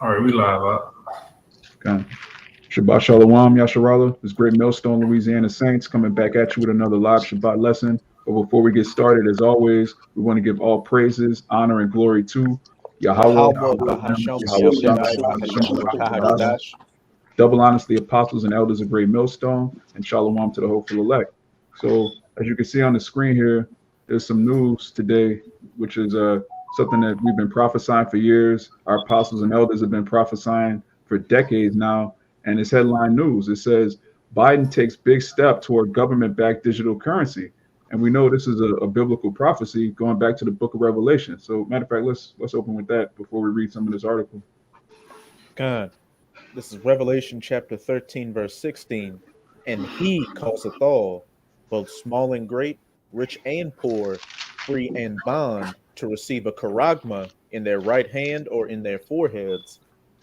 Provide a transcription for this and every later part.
All right, we live up. Okay. Shabbat Shalom, Yasharala. This great millstone, Louisiana Saints, coming back at you with another live Shabbat lesson. But before we get started, as always, we want to give all praises, honor, and glory to Yahweh, Yahweh Bahasham Yahweh Shah, Yahushai Yahweh Bahasham Shah, Rakahadash. double honors the apostles and elders of Great Millstone, and shalom to the hopeful elect. So, as you can see on the screen here, there's some news today, which is something that we've been prophesying for years. Our apostles and elders have been prophesying for decades now, and it's headline news. It says Biden takes big step toward government-backed digital currency, and we know this is a biblical prophecy going back to the Book of Revelation. So, matter of fact, let's open with that before we read some of this article. God. This is Revelation chapter 13, verse 16. And he causeth all, both small and great, rich and poor, free and bond, to receive a charagma in their right hand or in their foreheads.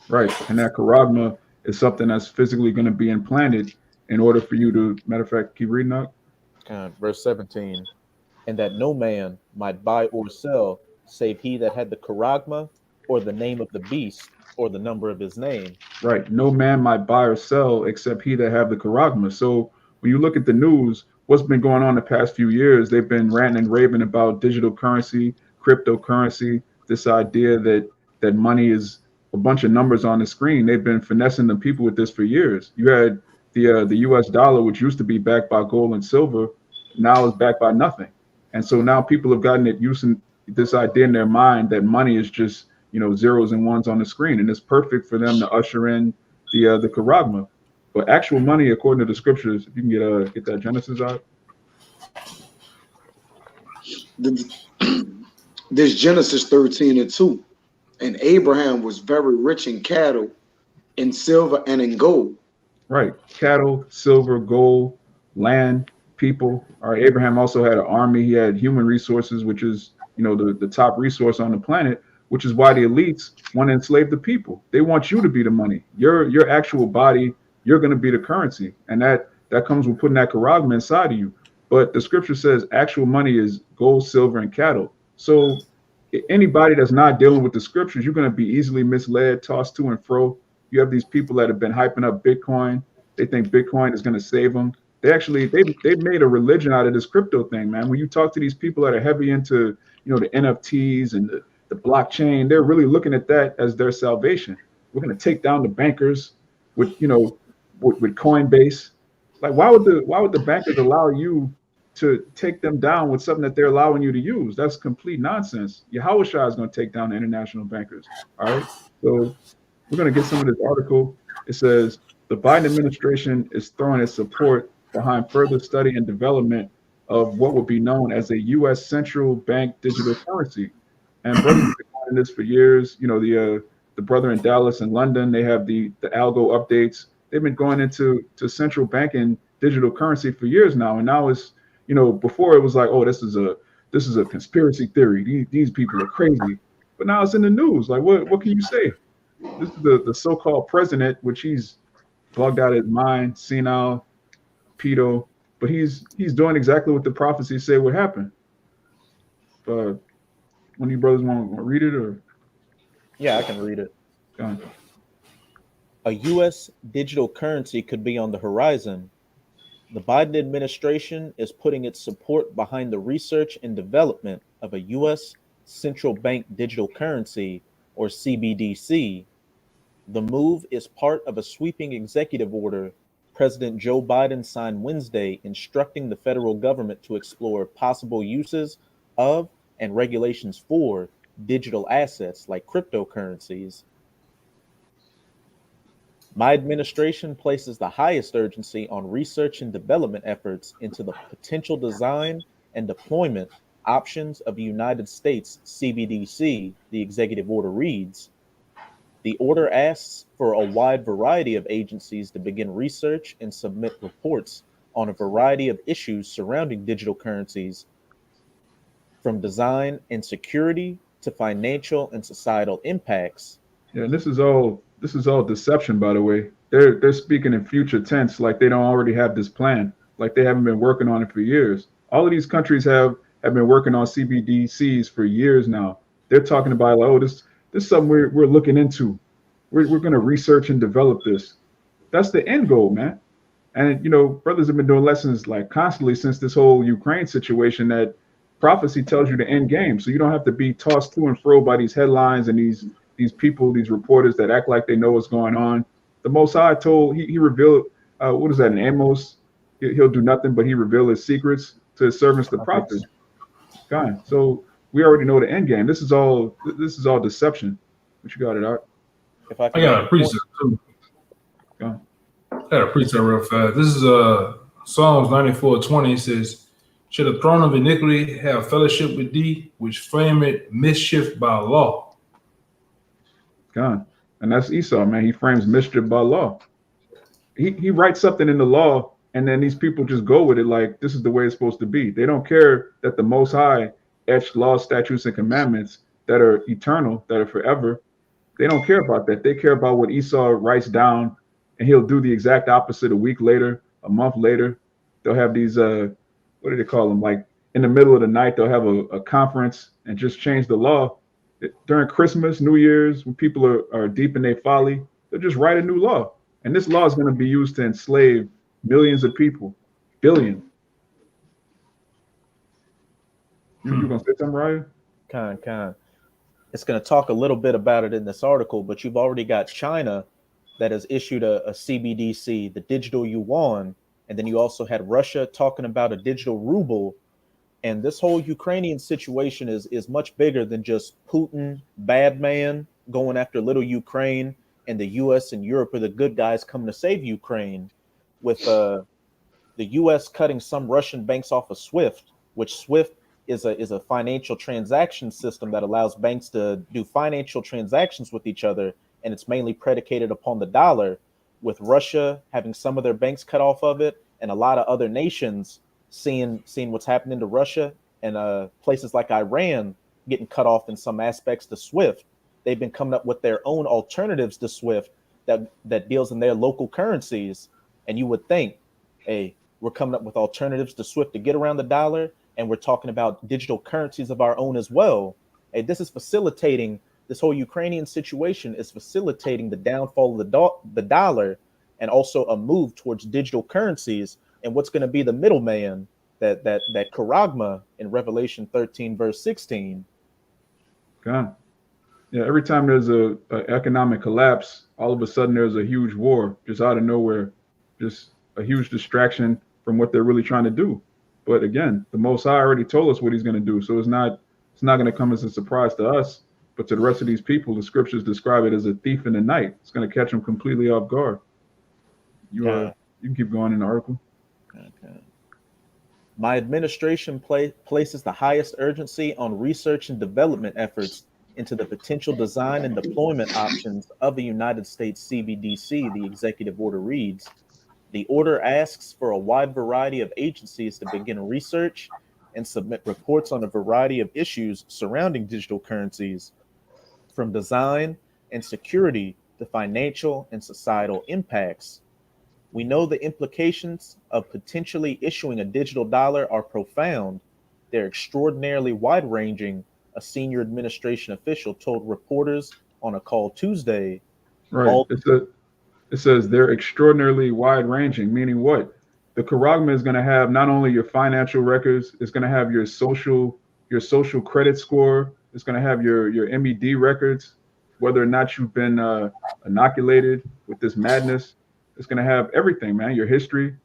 Right. And that charagma is something that's physically going to be implanted in order for you to, matter of fact, keep reading up. God. Verse 17. And that no man might buy or sell, save he that had the charagma, or the name of the beast, or the number of his name. Right. No man might buy or sell except he that have the charagma. So when you look at the news, what's been going on the past few years, they've been ranting and raving about digital currency, cryptocurrency, this idea that money is a bunch of numbers on the screen. They've been finessing the people with this for years. You had the US dollar, which used to be backed by gold and silver, now is backed by nothing. And so now people have gotten it using this idea in their mind that money is just zeros and ones on the screen, and it's perfect for them to usher in the charagma. But actual money, according to the scriptures, if you can get that Genesis out. This Genesis 13:2. And Abraham was very rich in cattle, in silver, and in gold. Right. Cattle, silver, gold, land, people. All right. Abraham also had an army. He had human resources, which is, the top resource on the planet, which is why the elites want to enslave the people. They want you to be the money. Your actual body, you're going to be the currency. And that comes with putting that charagma inside of you. But the scripture says actual money is gold, silver, and cattle. So anybody that's not dealing with the scriptures, you're going to be easily misled, tossed to and fro. You have these people that have been hyping up Bitcoin. They think Bitcoin is going to save them. They've made a religion out of this crypto thing, man. When you talk to these people that are heavy into, the NFTs and the blockchain, they're really looking at that as their salvation. We're going to take down the bankers with Coinbase. Like, why would the bankers allow you to take them down with something that they're allowing you to use? That's complete nonsense. Yahweh Shah is going to take down the international bankers. All right. So we're going to get some of this article. It says the Biden administration is throwing its support behind further study and development of what would be known as a U.S. central bank digital currency. And brothers have been doing this for years. The brother in Dallas and London, they have the algo updates. They've been going into central banking digital currency for years now. And now it's, before it was like, oh, this is a conspiracy theory. These people are crazy. But now it's in the news. Like, what can you say? This is the so-called president, which he's bugged out his mind, senile, pedo, but he's doing exactly what the prophecies say would happen. One of you brothers want to read it, or? Yeah, I can read it. A U.S. digital currency could be on the horizon. The Biden administration is putting its support behind the research and development of a U.S. central bank digital currency, or CBDC. The move is part of a sweeping executive order President Joe Biden signed Wednesday, instructing the federal government to explore possible uses of and regulations for digital assets like cryptocurrencies. My administration places the highest urgency on research and development efforts into the potential design and deployment options of the United States CBDC, the executive order reads. The order asks for a wide variety of agencies to begin research and submit reports on a variety of issues surrounding digital currencies, from design and security to financial and societal impacts. Yeah, and this is all deception, by the way. They're speaking in future tense, like they don't already have this plan, like they haven't been working on it for years. All of these countries have been working on CBDCs for years now. They're talking about, like, oh, this is something we're looking into. We're going to research and develop this. That's the end goal, man. And brothers have been doing lessons like constantly since this whole Ukraine situation that prophecy tells you the end game. So you don't have to be tossed to and fro by these headlines and these people, these reporters that act like they know what's going on. The Most High told he revealed what is that in Amos? He'll do nothing, but he revealed his secrets to his servants, the prophets. God. So we already know the end game. This is all deception. But you got it out. If I I can got a precept too. Go. I got a precept real fast. This is Psalms 94:20. It says, "Should the throne of iniquity have fellowship with thee, which frame it mischief by law?" God. And that's Esau, man. He frames mischief by law. He writes something in the law, and then these people just go with it like this is the way it's supposed to be. They don't care that the Most High etched laws, statutes, and commandments that are eternal, that are forever. They don't care about that. They care about what Esau writes down, and he'll do the exact opposite a week later, a month later. They'll have these, what do they call them? Like in the middle of the night, they'll have a conference and just change the law. During Christmas, New Year's, when people are deep in their folly, they'll just write a new law. And this law is going to be used to enslave millions of people, billion. You going to say something, Ryan? Kind. It's going to talk a little bit about it in this article, but you've already got China that has issued a CBDC, the digital yuan, and then you also had Russia talking about a digital ruble. And this whole Ukrainian situation is much bigger than just Putin, bad man, going after little Ukraine, and the U.S. and Europe are the good guys coming to save Ukraine, with the U.S. cutting some Russian banks off of SWIFT, which SWIFT is a financial transaction system that allows banks to do financial transactions with each other, and it's mainly predicated upon the dollar, with Russia having some of their banks cut off of it, and a lot of other nations seeing what's happening to Russia, and places like Iran getting cut off in some aspects to SWIFT. They've been coming up with their own alternatives to SWIFT that deals in their local currencies. And you would think, hey, we're coming up with alternatives to SWIFT to get around the dollar, and we're talking about digital currencies of our own as well. Hey, this is facilitating, this whole Ukrainian situation is facilitating the downfall of the dollar, and also a move towards digital currencies. And what's going to be the middleman, that charagma in Revelation 13 verse 16. God. Yeah, every time there's a economic collapse, all of a sudden there's a huge war just out of nowhere, just a huge distraction from what they're really trying to do. But again, the Most High already told us what he's going to do, so it's not going to come as a surprise to us, but to the rest of these people, the scriptures describe it as a thief in the night. It's going to catch them completely off guard. You can keep going in the article. Okay. My administration places the highest urgency on research and development efforts into the potential design and deployment options of the United States CBDC, the executive order reads. The order asks for a wide variety of agencies to begin research and submit reports on a variety of issues surrounding digital currencies, from design and security to financial and societal impacts. We know the implications of potentially issuing a digital dollar are profound. They're extraordinarily wide-ranging, a senior administration official told reporters on a call Tuesday. Right. It says they're extraordinarily wide-ranging, meaning what? The charagma is going to have not only your financial records, it's going to have your social credit score, it's going to have your MED records, whether or not you've been inoculated with this madness. It's going to have everything, man. Your history.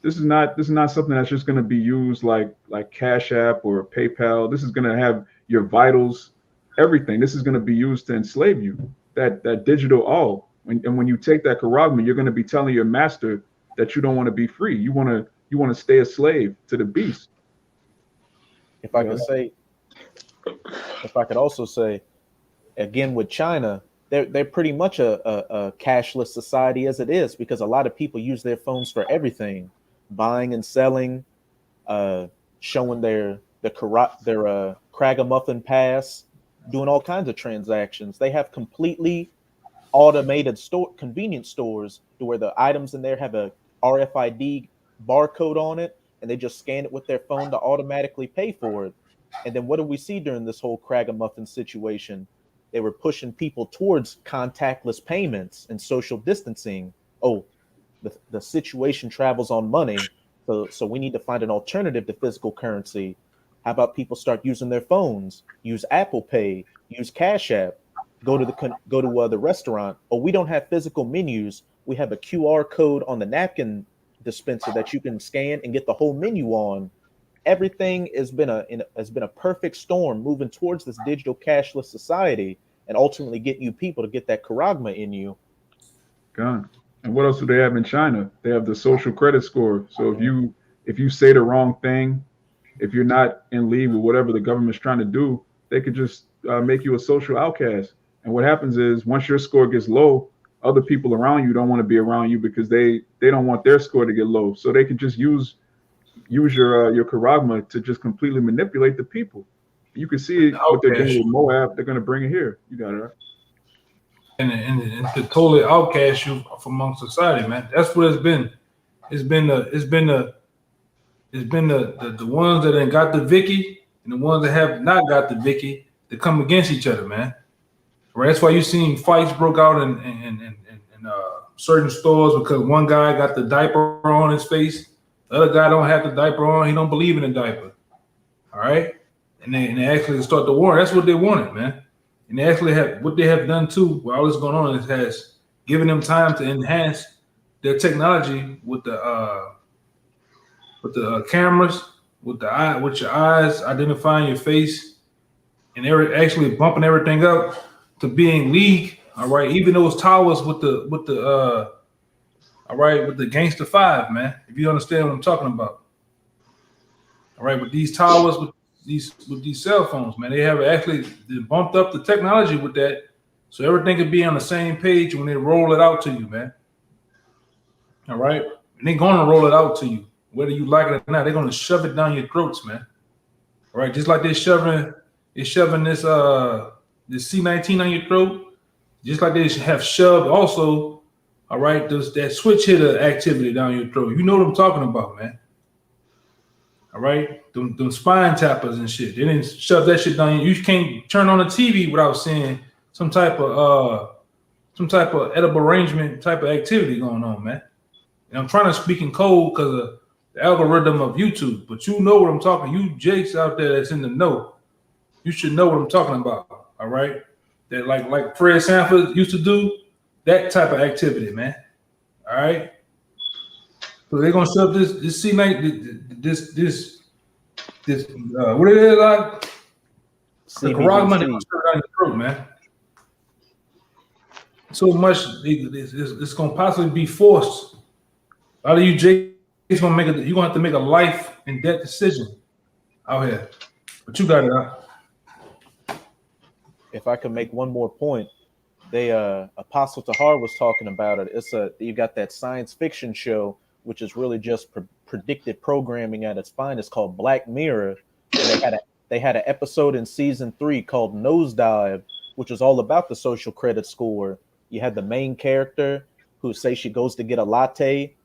This is not something that's just going to be used like Cash App or PayPal. This is going to have your vitals, everything. This is going to be used to enslave you. That digital all. When you take that charagma, you're going to be telling your master that you don't want to be free. You want to stay a slave to the beast. If I could also say, again with China, they're pretty much a cashless society as it is, because a lot of people use their phones for everything, buying and selling, showing their Kragamuffin pass, doing all kinds of transactions. They have completely automated convenience stores to where the items in there have a RFID barcode on it, and they just scan it with their phone to automatically pay for it. And then what do we see during this whole Kragamuffin situation? they were pushing people towards contactless payments and social distancing. Oh, the situation travels on money, so we need to find an alternative to physical currency. How about people start using their phones, use Apple Pay, use Cash App, go to the restaurant. Oh, we don't have physical menus. We have a QR code on the napkin dispenser that you can scan and get the whole menu on. Everything has been a perfect storm moving towards this digital cashless society and ultimately getting you people to get that charagma in you. Gone. And what else do they have in China? They have the social credit score. So if you say the wrong thing, if you're not in league with whatever the government's trying to do, they could just make you a social outcast. And what happens is once your score gets low, other people around you don't want to be around you because they don't want their score to get low. So they can just use your charagma to just completely manipulate the people. You can see what they're doing with Moab. They're going to bring it here. You got it, right? And to totally outcast you from among society, man. That's what it's been. It's been the ones that ain't got the Vicky and the ones that have not got the Vicky that come against each other, man. Right? That's why you seen fights broke out in certain stores because one guy got the diaper on his face, the other guy don't have the diaper on. He don't believe in the diaper. All right, and they actually start the war. That's what they wanted, man. And they actually have what they have done too. While all this going on, it has given them time to enhance their technology with the cameras, with your eyes identifying your face, and they're actually bumping everything up to being league. All right, even those towers with the Gangster 5, man. If you understand what I'm talking about. All right, with these towers with these cell phones, man, they have actually bumped up the technology with that, so everything could be on the same page when they roll it out to you, man. All right, and they're gonna roll it out to you, whether you like it or not. They're gonna shove it down your throats, man. All right, just like they're shoving this C19 on your throat, just like they have shoved also. All right, that switch hitter activity down your throat. You know what I'm talking about, man. All right, them spine tappers and shit. They didn't shove that shit down. You can't turn on the TV without seeing some type of edible arrangement type of activity going on, man. And I'm trying to speak in code because of the algorithm of YouTube, but you know what I'm talking. You Jakes out there that's in the know, you should know what I'm talking about. All right, that like Fred Sanford used to do, that type of activity, man. All right. So they're gonna shove this C9, this what it is like? The charagma, they're gonna shove it down your throat, man. So much it's gonna possibly be forced. A lot of you Jakes you're gonna have to make a life and death decision out here. But you got it out. If I could make one more point, they Apostle Tahar was talking about it. You got that science fiction show, which is really just predictive programming at its finest, called Black Mirror. And they had an episode in season 3 called Nosedive, which was all about the social credit score. You had the main character who say she goes to get a latte.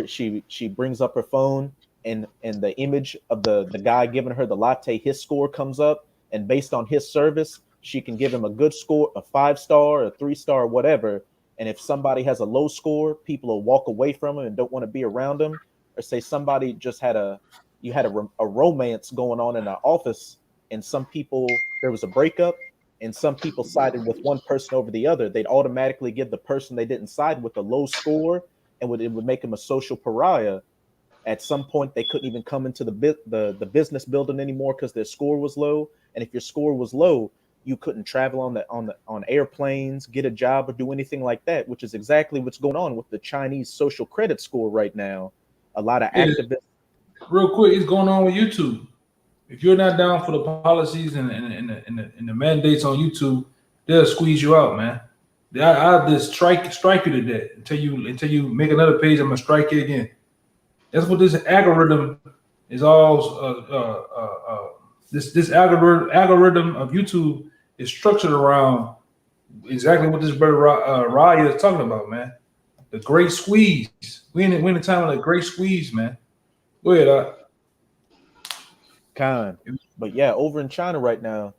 She brings up her phone, and the image of the guy giving her the latte, his score comes up, and based on his service, she can give him a good score, a 5-star, a 3-star, whatever. And if somebody has a low score, people will walk away from him and don't want to be around him. Or say somebody just had a romance going on in the office, and some people, there was a breakup, and some people sided with one person over the other. They'd automatically give the person they didn't side with a low score, and it would make them a social pariah. At some point, they couldn't even come into the business building anymore because their score was low. And if your score was low, you couldn't travel on airplanes, get a job, or do anything like that, which is exactly what's going on with the Chinese social credit score right now. A lot of activists. Real quick, it's going on with YouTube. If you're not down for the policies and the mandates on YouTube, they'll squeeze you out, man. I'll just strike you to death until you make another page. I'm gonna strike you again. That's what this algorithm is all. This algorithm of YouTube is structured around exactly what this brother Raya is talking about, man. The great squeeze. We in the time of the great squeeze, man. Go ahead, But yeah, over in China right now,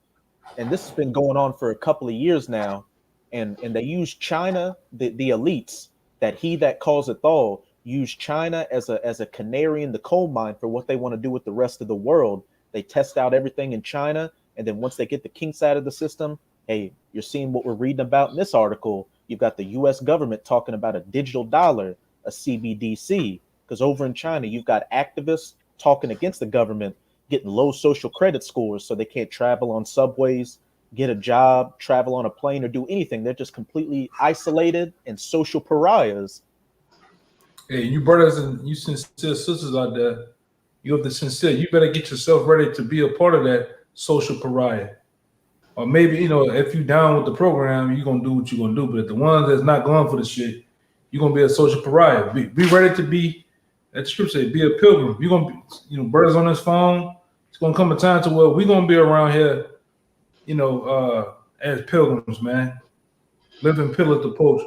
and this has been going on for a couple of years now, and they use China, the elites, that he that causeth all, use China as a canary in the coal mine for what they want to do with the rest of the world. They test out everything in China, and then once they get the kinks out of the system, hey, you're seeing what we're reading about in this article. You've got the US government talking about a digital dollar, a CBDC, because over in China, you've got activists talking against the government, getting low social credit scores so they can't travel on subways, get a job, travel on a plane, or do anything. They're just completely isolated and social pariahs. Hey, you brothers and you sincere sisters out there, you have the sincere. You better get yourself ready to be a part of that social pariah. Or maybe, if you down with the program, you're going to do what you're going to do. But if the ones that's not going for the shit, you're going to be a social pariah. Be ready to be, as the scripture says, be a pilgrim. You're going to be, brothers on this phone. It's going to come a time to where we're going to be around here, as pilgrims, man. Living pillar to post.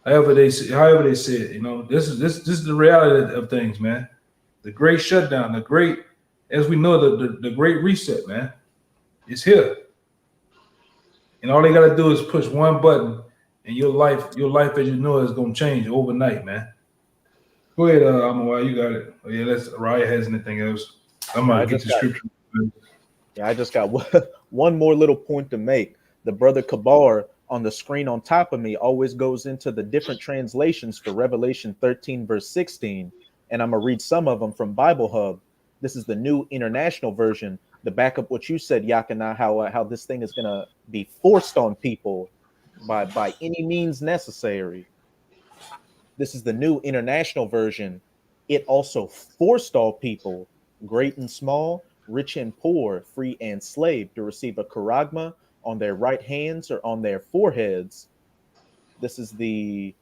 However they say it, this is the reality of things, man. The great shutdown, as we know, the great reset, man. It's here. And all they gotta do is push one button, and your life as you know it is gonna change overnight, man. Go ahead, Amawai, you got it. Oh yeah, Raya has anything else. I'm gonna get the scripture. Yeah, I just got one more little point to make. The brother Kabar on the screen on top of me always goes into the different translations for Revelation 13 verse 16, and I'm gonna read some of them from Bible Hub. This is the New International Version. To back up what you said, Yakina, how this thing is gonna be forced on people by any means necessary. This is the New International Version. It also forced all people, great and small, rich and poor, free and slave, to receive a charagma on their right hands or on their foreheads. This is the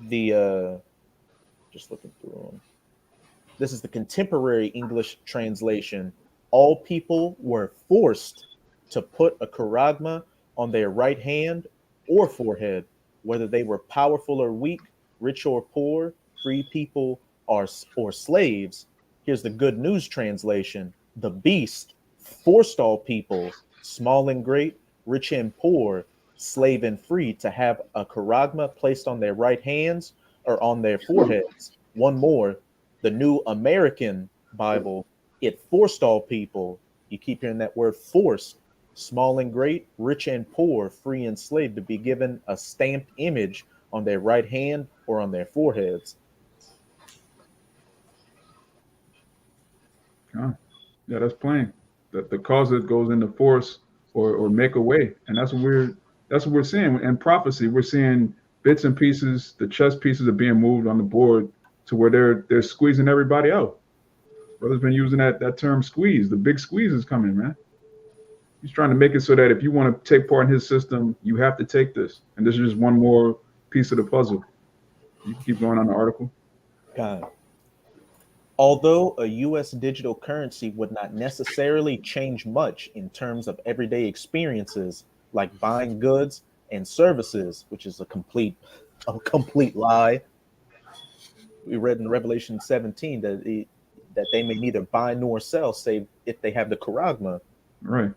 just looking through them. This is the contemporary English translation. All people were forced to put a charagma on their right hand or forehead, whether they were powerful or weak, rich or poor, free people or slaves. Here's the Good News translation. The beast forced all people, small and great, rich and poor, slave and free, to have a charagma placed on their right hands or on their foreheads. One more, the New American Bible, it forced all people. You keep hearing that word forced, small and great, rich and poor, free and slave, to be given a stamped image on their right hand or on their foreheads. Yeah, that's plain. The causes goes into force or make a way, and that's what we're seeing in prophecy. We're seeing bits and pieces, the chess pieces are being moved on the board to where they're squeezing everybody out. Brother's been using that term squeeze. The big squeeze is coming, man. He's trying to make it so that if you want to take part in his system, you have to take this. And this is just one more piece of the puzzle. You can keep going on the article. God. Although a U.S. digital currency would not necessarily change much in terms of everyday experiences like buying goods and services, which is a complete lie. We read in Revelation 17 that they may neither buy nor sell, save if they have the charagma. Right.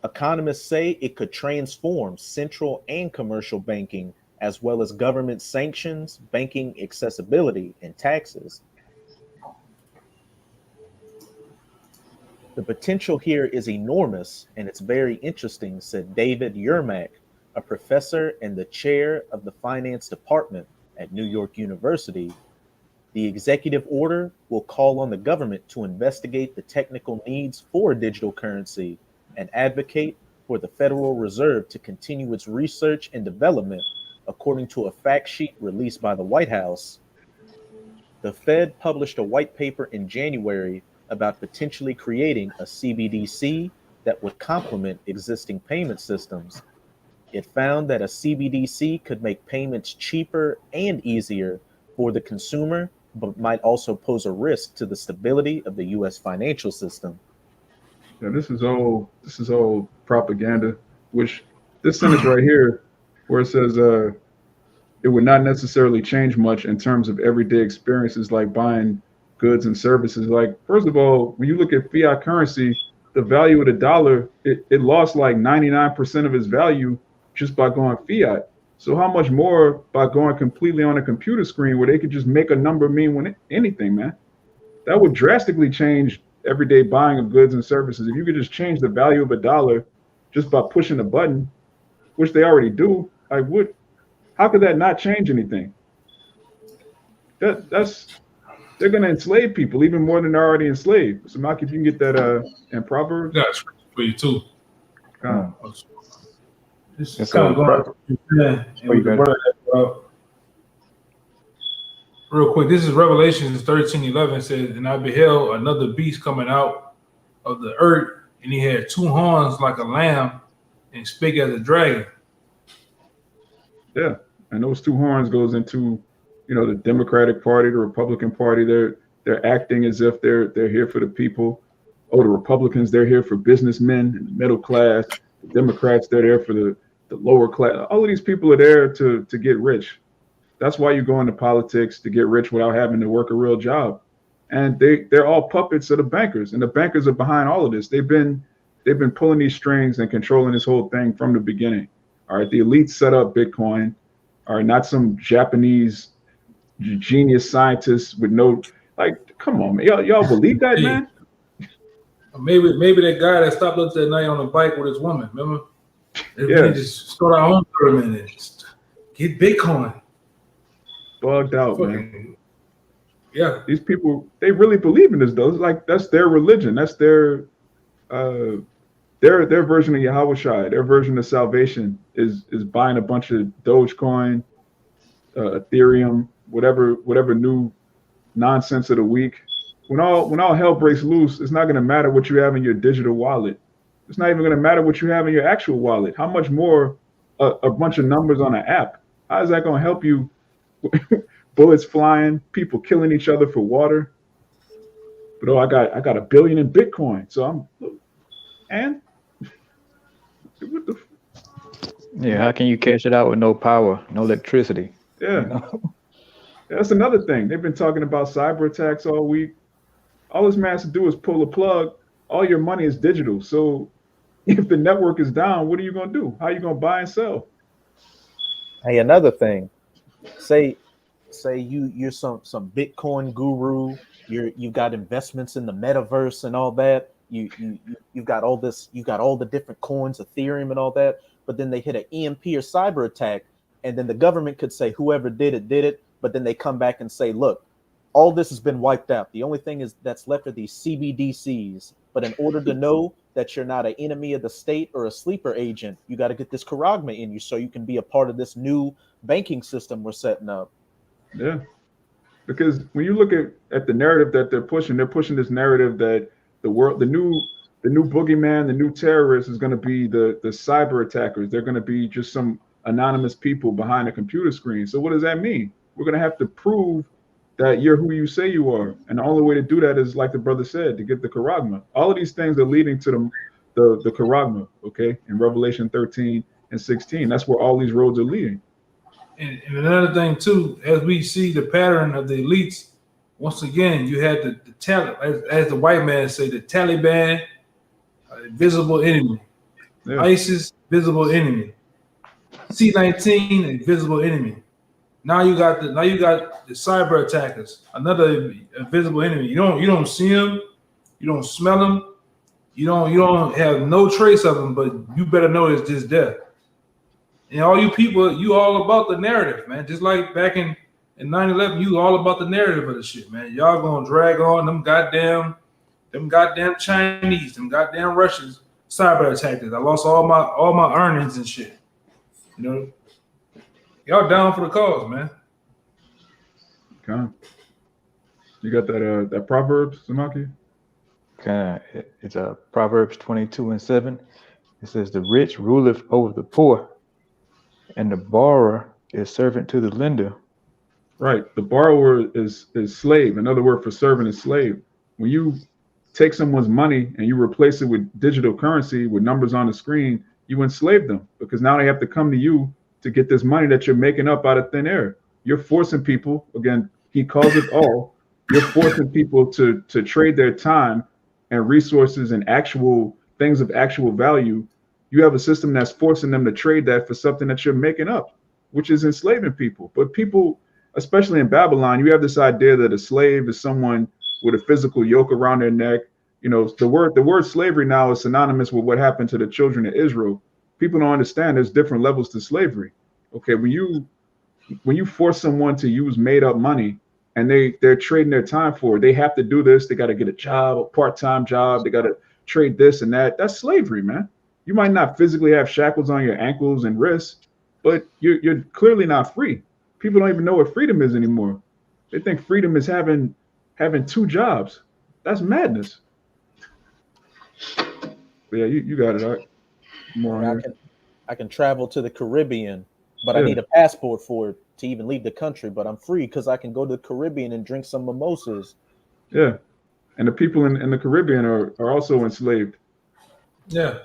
Economists say it could transform central and commercial banking, as well as government sanctions, banking accessibility, and taxes. The potential here is enormous, and it's very interesting, said David Yermak, a professor and the chair of the finance department at New York University. The executive order will call on the government to investigate the technical needs for a digital currency and advocate for the Federal Reserve to continue its research and development, according to a fact sheet released by the White House. The Fed published a white paper in January about potentially creating a CBDC that would complement existing payment systems. It found that a CBDC could make payments cheaper and easier for the consumer, but might also pose a risk to the stability of the U.S. financial system. Yeah, this is all propaganda. Which this sentence right here, where it says it would not necessarily change much in terms of everyday experiences like buying goods and services. Like, first of all, when you look at fiat currency, the value of the dollar, it lost like 99% of its value just by going fiat. So how much more by going completely on a computer screen where they could just make a number mean anything, man? That would drastically change everyday buying of goods and services. If you could just change the value of a dollar just by pushing a button, which they already do, how could that not change anything? They're going to enslave people even more than they're already enslaved. So, Mike, if you can get that in Proverbs. Yeah, for you too. This is It's kind of going real quick. This is Revelations 13:11. Says, and I beheld another beast coming out of the earth, and he had two horns like a lamb, and spake as a dragon. Yeah, and those two horns goes into, the Democratic Party, the Republican Party. They're acting as if they're here for the people. Oh, the Republicans, they're here for businessmen and the middle class. The Democrats, they're there for the lower class. All of these people are there to get rich. That's why you go into politics, to get rich without having to work a real job. And they're all puppets of the bankers, and the bankers are behind all of this. They've been pulling these strings and controlling this whole thing from the beginning. All right, the elites set up Bitcoin. All right, not some Japanese genius scientists with no, like, come on, man. Y'all believe that, man? Maybe that guy that stopped up that night on a bike with his woman, remember? Yeah. We just start our own tournament and get Bitcoin. Bugged out, man. Yeah. These people, they really believe in this, though. It's like, that's their religion. That's their version of Yahweh Shai. Their version of salvation is buying a bunch of Dogecoin, Ethereum, whatever new nonsense of the week. When all hell breaks loose, it's not going to matter what you have in your digital wallet. It's not even going to matter what you have in your actual wallet. How much more a bunch of numbers on an app? How is that going to help you? Bullets flying, people killing each other for water. But I got $1 billion in Bitcoin, so yeah. How can you cash it out with no power, no electricity? Yeah. That's another thing. They've been talking about cyber attacks all week. All this man has to do is pull a plug. All your money is digital. So if the network is down, what are you going to do? How are you going to buy and sell? Hey, another thing. Say you're some Bitcoin guru. You've got investments in the metaverse and all that. You've got all this. You've got all the different coins, Ethereum and all that. But then they hit an EMP or cyber attack, and then the government could say whoever did it. But then they come back and say, look, all this has been wiped out. The only thing that's left are these CBDCs. But in order to know that you're not an enemy of the state or a sleeper agent, you got to get this charagma in you so you can be a part of this new banking system we're setting up. Yeah, because when you look at the narrative that they're pushing this narrative that the new boogeyman, the new terrorist is going to be the cyber attackers. They're going to be just some anonymous people behind a computer screen. So what does that mean? We're going to have to prove that you're who you say you are. And the only way to do that is, like the brother said, to get the charagma. All of these things are leading to the charagma, okay? In Revelation 13 and 16, that's where all these roads are leading. And another thing, too, as we see the pattern of the elites, once again, you had the as the white man say, the Taliban, visible enemy. Yeah. ISIS, visible enemy. C-19, invisible enemy. Now you got the cyber attackers, another invisible enemy. You don't see them, you don't smell them, you don't have no trace of them, but you better know it's just there. And all you people, you all about the narrative, man. Just like back in 9/11, you all about the narrative of the shit, man. Y'all gonna drag on them goddamn Chinese, them goddamn Russians, cyber attackers. I lost all my earnings and shit. You know, y'all down for the cause, man. Okay. You got that Proverbs, Samaki? It's Proverbs 22:7. It says, "The rich ruleth over the poor, and the borrower is servant to the lender." Right. The borrower is slave. Another word for servant is slave. When you take someone's money and you replace it with digital currency with numbers on the screen, you enslave them, because now they have to come to you to get this money that you're making up out of thin air. You're forcing people, again, he calls it all, you're forcing people to trade their time and resources and actual things of actual value. You have a system that's forcing them to trade that for something that you're making up, which is enslaving people. But people, especially in Babylon, you have this idea that a slave is someone with a physical yoke around their neck. You know, the word slavery now is synonymous with what happened to the children of Israel. People don't understand there's different levels to slavery. Okay, when you force someone to use made up money and they're trading their time for it, they have to do this. They got to get a job, a part-time job. They got to trade this and that. That's slavery, man. You might not physically have shackles on your ankles and wrists, but you're clearly not free. People don't even know what freedom is anymore. They think freedom is having two jobs. That's madness. But yeah, you got it. Art. More on here. I can travel to the Caribbean, but Yeah. I need a passport for it to even leave the country. But I'm free because I can go to the Caribbean and drink some mimosas. Yeah. And the people in the Caribbean are also enslaved. Yeah.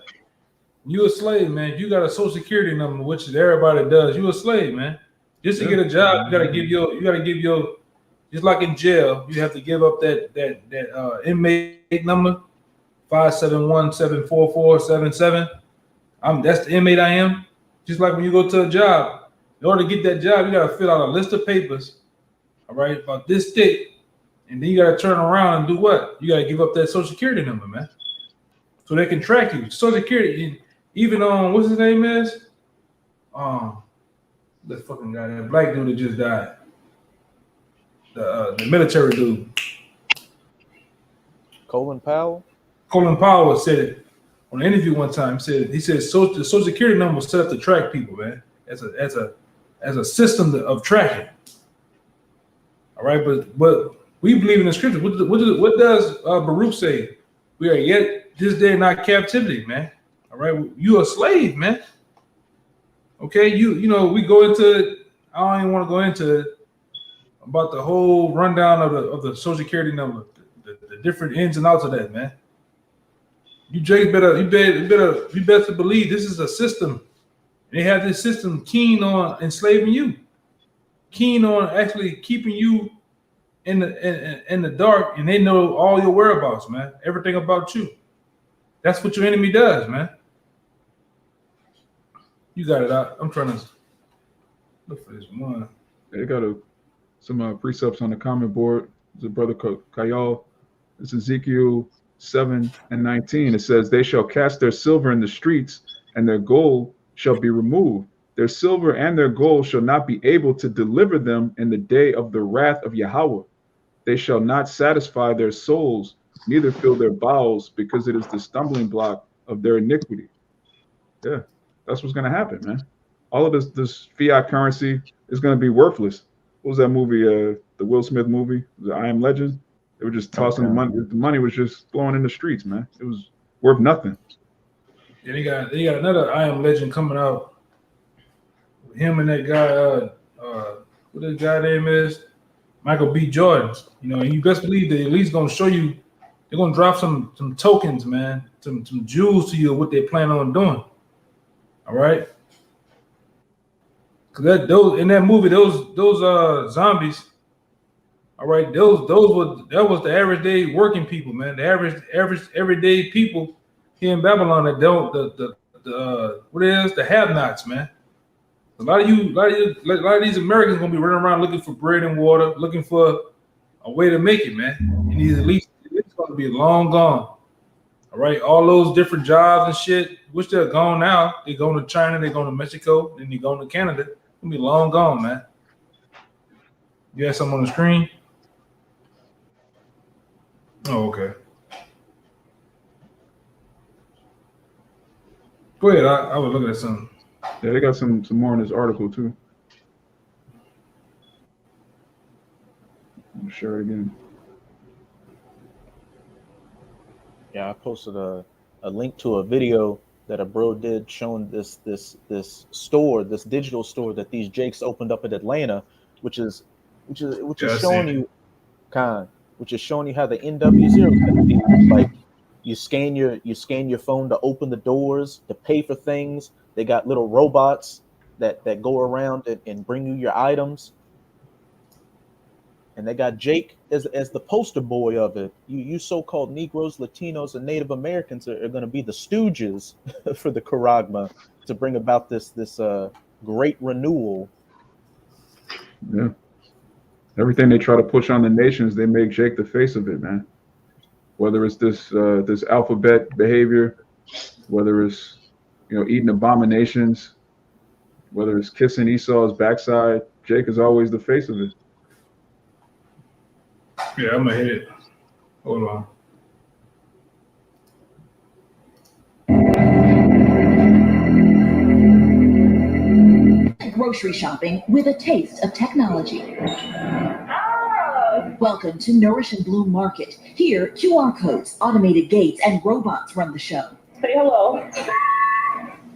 You a slave, man. You got a social security number, which everybody does. You a slave, man. Just to get a job, you gotta give your just like in jail, you have to give up that inmate number, 571-744-77. That's the inmate I am. Just like when you go to a job, in order to get that job, you gotta fill out a list of papers, all right, about this thick, and then you gotta turn around and do what? You gotta give up that social security number, man, so they can track you. Social security, even on what's his name is, that fucking guy, that black dude that just died, the military dude, Colin Powell. Colin Powell said it on an interview one time. He said the social security number was set up to track people, man, as a system of tracking. All right, but we believe in the scripture. What does Baruch say? We are yet this day not captivity, man. All right, you a slave, man. Okay, you know we go into. I don't even want to go into it, about the whole rundown of the social security number, the different ins and outs of that, man. You better believe this is a system. They have this system keen on enslaving you, keen on actually keeping you in the dark, and they know all your whereabouts, man. Everything about you. That's what your enemy does, man. You got it out. I'm trying to look for this one. They got some precepts on the comment board. There's a brother Kayal. It's Ezekiel 7:19. It says, "They shall cast their silver in the streets, and their gold shall be removed. Their silver and their gold shall not be able to deliver them in the day of the wrath of Yahweh. They shall not satisfy their souls, neither fill their bowels, because it is the stumbling block of their iniquity." Yeah, that's what's going to happen, man. All of this fiat currency is going to be worthless. What was that movie? The Will Smith movie, the I Am Legend. They were just tossing the money. The money was just flowing in the streets, man. It was worth nothing. Yeah, they got another I Am Legend coming out. Him and that guy, what that guy name is, Michael B. Jordan. You know, and you best believe they at least gonna show you. They're gonna drop some tokens, man, some jewels to you of what they plan on doing. All right. Cause those in that movie, those zombies. All right, that was the average day working people, man. The average everyday people here in Babylon that don't the have-nots, man. A lot of these Americans gonna be running around looking for bread and water, looking for a way to make it, man. And these elites gonna be long gone. All right, all those different jobs and shit, which they're gone now. They're going to China, they're going to Mexico, then they're going to Canada. Gonna be long gone, man. You have something on the screen? Oh, okay. Go ahead. I was looking at something. Yeah, they got some more in this article too. I'll share it again. Yeah, I posted a link to a video that a bro did showing this store, this digital store that these Jakes opened up in Atlanta, which is showing you how the NW0 is going to be. Like you scan your phone to open the doors, to pay for things. They got little robots that go around and bring you your items. And they got Jake as the poster boy of it. You so-called Negroes, Latinos, and Native Americans are going to be the stooges for the Charagma to bring about this great renewal. Yeah. Everything they try to push on the nations, they make Jake the face of it, man. Whether it's this alphabet behavior, whether it's eating abominations, whether it's kissing Esau's backside, Jake is always the face of it. Yeah, I'm gonna hit it. Hold on. Grocery shopping with a taste of technology. Welcome to Nourish and Bloom Market. Here, QR codes, automated gates, and robots run the show. Say hello.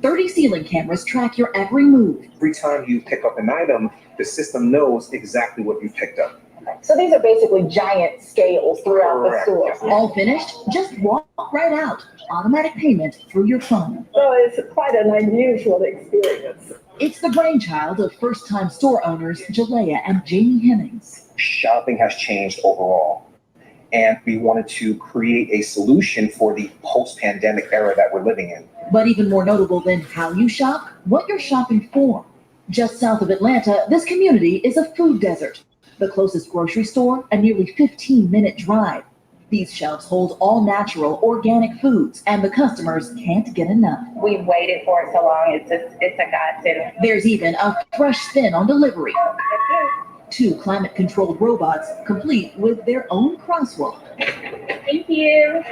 30 ceiling cameras track your every move. Every time you pick up an item, the system knows exactly what you picked up. So these are basically giant scales throughout the store. All finished? Just walk right out. Automatic payment through your phone. So it's quite an unusual experience. It's the brainchild of first-time store owners Jalea and Jamie Hemmings. Shopping has changed overall, and we wanted to create a solution for the post-pandemic era that we're living in. But even more notable than how you shop, what you're shopping for. Just south of Atlanta, this community is a food desert. The closest grocery store, a nearly 15-minute drive. These shelves hold all natural, organic foods, and the customers can't get enough. We've waited for it so long, it's a godsend. There's even a fresh spin on delivery. 2 climate-controlled robots, complete with their own crosswalk. Thank you.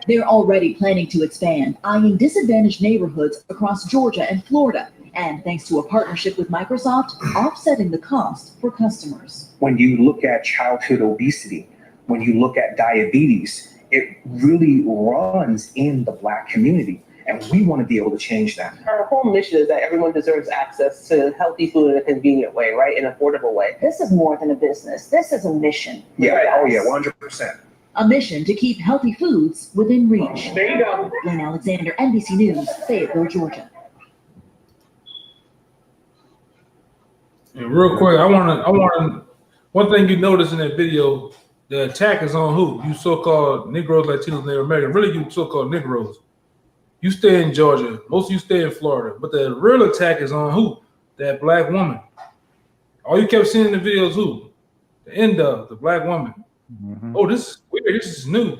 They're already planning to expand, eyeing disadvantaged neighborhoods across Georgia and Florida. And thanks to a partnership with Microsoft, offsetting the cost for customers. When you look at childhood obesity, when you look at diabetes, it really runs in the Black community. And we want to be able to change that. Our whole mission is that everyone deserves access to healthy food in a convenient way, right? In an affordable way. This is more than a business. This is a mission. Yeah, oh yeah, 100%. A mission to keep healthy foods within reach. There you go. Lynn Alexander, NBC News, Fayetteville, Georgia. And real quick, I want one thing you notice in that video, the attack is on who? You so-called Negroes, Latinos, Native Americans. Really, you so-called Negroes. You stay in Georgia. Most of you stay in Florida. But the real attack is on who? That Black woman. All you kept seeing in the video is who? The end of the Black woman. Mm-hmm. Oh, this is weird. This is new.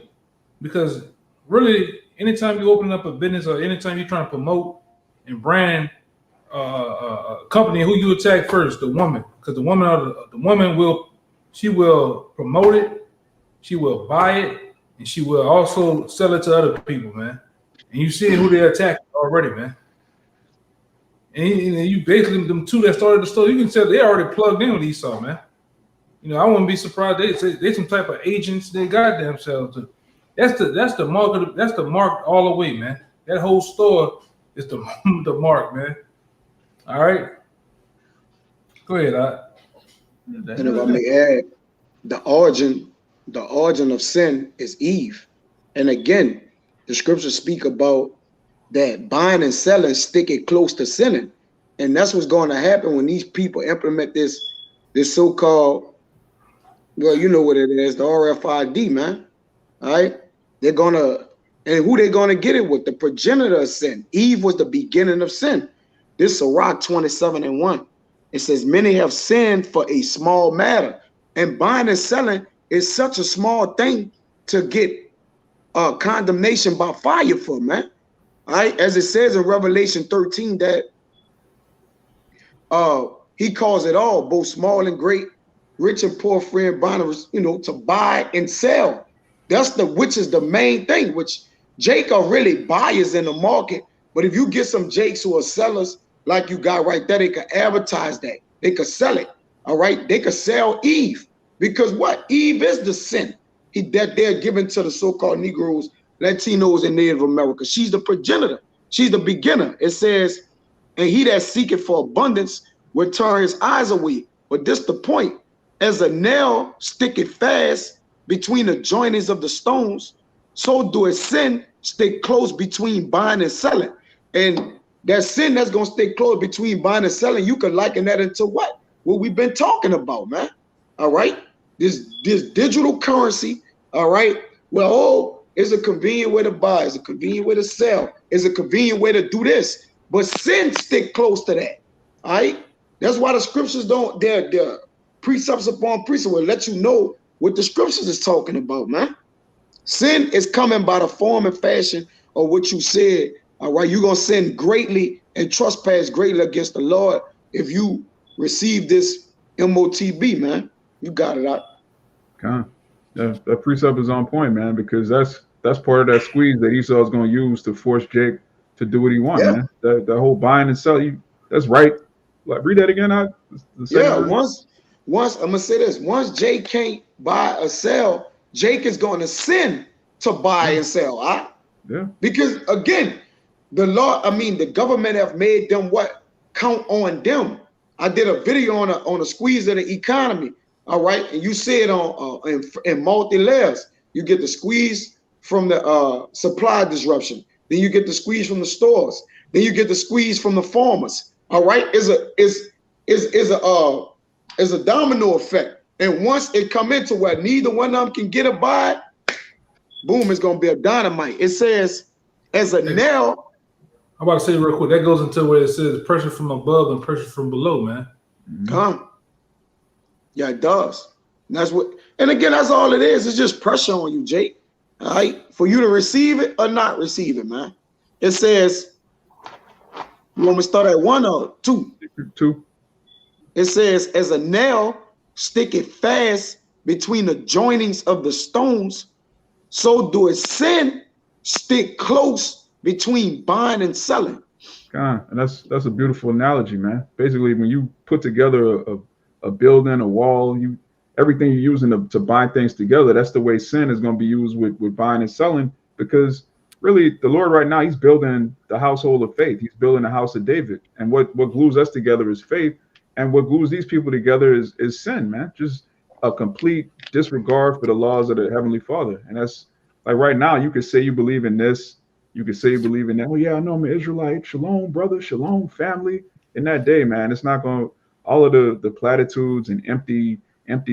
Because really, anytime you open up a business or anytime you're trying to promote and brand a company, who you attack first? The woman. Because the woman will promote it, she will buy it, and she will also sell it to other people, man. And you see who they attack already, man. And you basically, them 2 that started the store, you can tell they already plugged in with Esau, man. I wouldn't be surprised they some type of agents they got themselves to. That's the mark. That's the mark all the way, man. That whole store is the mark, man. All right. Go ahead, And if I may add, the origin of sin is Eve. And again, the scriptures speak about that buying and selling, stick it close to sinning. And that's what's going to happen when these people implement this so-called, well, you know what it is, the RFID, man. All right. And who they gonna get it with? The progenitor of sin. Eve was the beginning of sin. This Sirach 27:1. It says, many have sinned for a small matter. And buying and selling is such a small thing to get condemnation by fire for, man. All right, as it says in Revelation 13 that he calls it all, both small and great, rich and poor, free and bond, to buy and sell. Which is the main thing, which Jake are really buyers in the market. But if you get some Jakes who are sellers like you got right there, they could advertise that. They could sell it. All right. They could sell Eve, because what? Eve is the sin that they're giving to the so-called Negroes, Latinos, and Native America. She's the progenitor. She's the beginner. It says, and he that seeketh for abundance will turn his eyes away. But this the point. As a nail sticketh fast between the joinings of the stones, so do a sin stick close between buying and selling. And that sin that's going to stay close between buying and selling, you can liken that into what? What we've been talking about, man. All right, this digital currency. All right, well, oh, it's a convenient way to buy. It's a convenient way to sell. It's a convenient way to do this. But sin stick close to that. All right, that's why the scriptures don't. They're precepts upon precepts will let you know what the scriptures is talking about, man. Sin is coming by the form and fashion of what you said. All right, you're gonna sin greatly and trespass greatly against the Lord if you receive this MOTB, man. You got it out. Con. Yeah, that precept is on point, man, because that's part of that squeeze that Esau is going to use to force Jake to do what he wants, Yeah. man. That whole buying and selling, that's right. Like, read that again. Yeah, once I'm gonna say this. Once Jake can't buy or sell, Jake is going to sin to buy and sell. Huh? Yeah. Because again, the government have made them what count on them. I did a video on a squeeze of the economy. All right, and you see it on in multi layers. You get the squeeze from the supply disruption. Then you get the squeeze from the stores. Then you get the squeeze from the farmers. All right, is a domino effect. And once it come into where neither one of them can get a buy, boom, it's gonna be a dynamite. It says as a nail. I'm about to say real quick, that goes into where it says pressure from above and pressure from below, man. Yeah, it does. And that's what, and again, that's all it is. It's just pressure on you, Jake. All right, for you to receive it or not receive it, man. It says, you want me to start at 1 or 2? 2. It says, as a nail sticketh fast between the joinings of the stones, so do a sin stick close between buying and selling. God, and that's a beautiful analogy, man. Basically, when you put together a building, a wall, everything you're using to bind things together, that's the way sin is going to be used with buying and selling. Because really, the Lord right now, he's building the household of faith. He's building the house of David. And what glues us together is faith. And what glues these people together is sin, man. Just a complete disregard for the laws of the Heavenly Father. And that's like right now, you could say you believe in this. You could say you believe in that. Oh, yeah, I know I'm an Israelite. Shalom, brother. Shalom, family. In that day, man, it's not going to, all of the platitudes and empty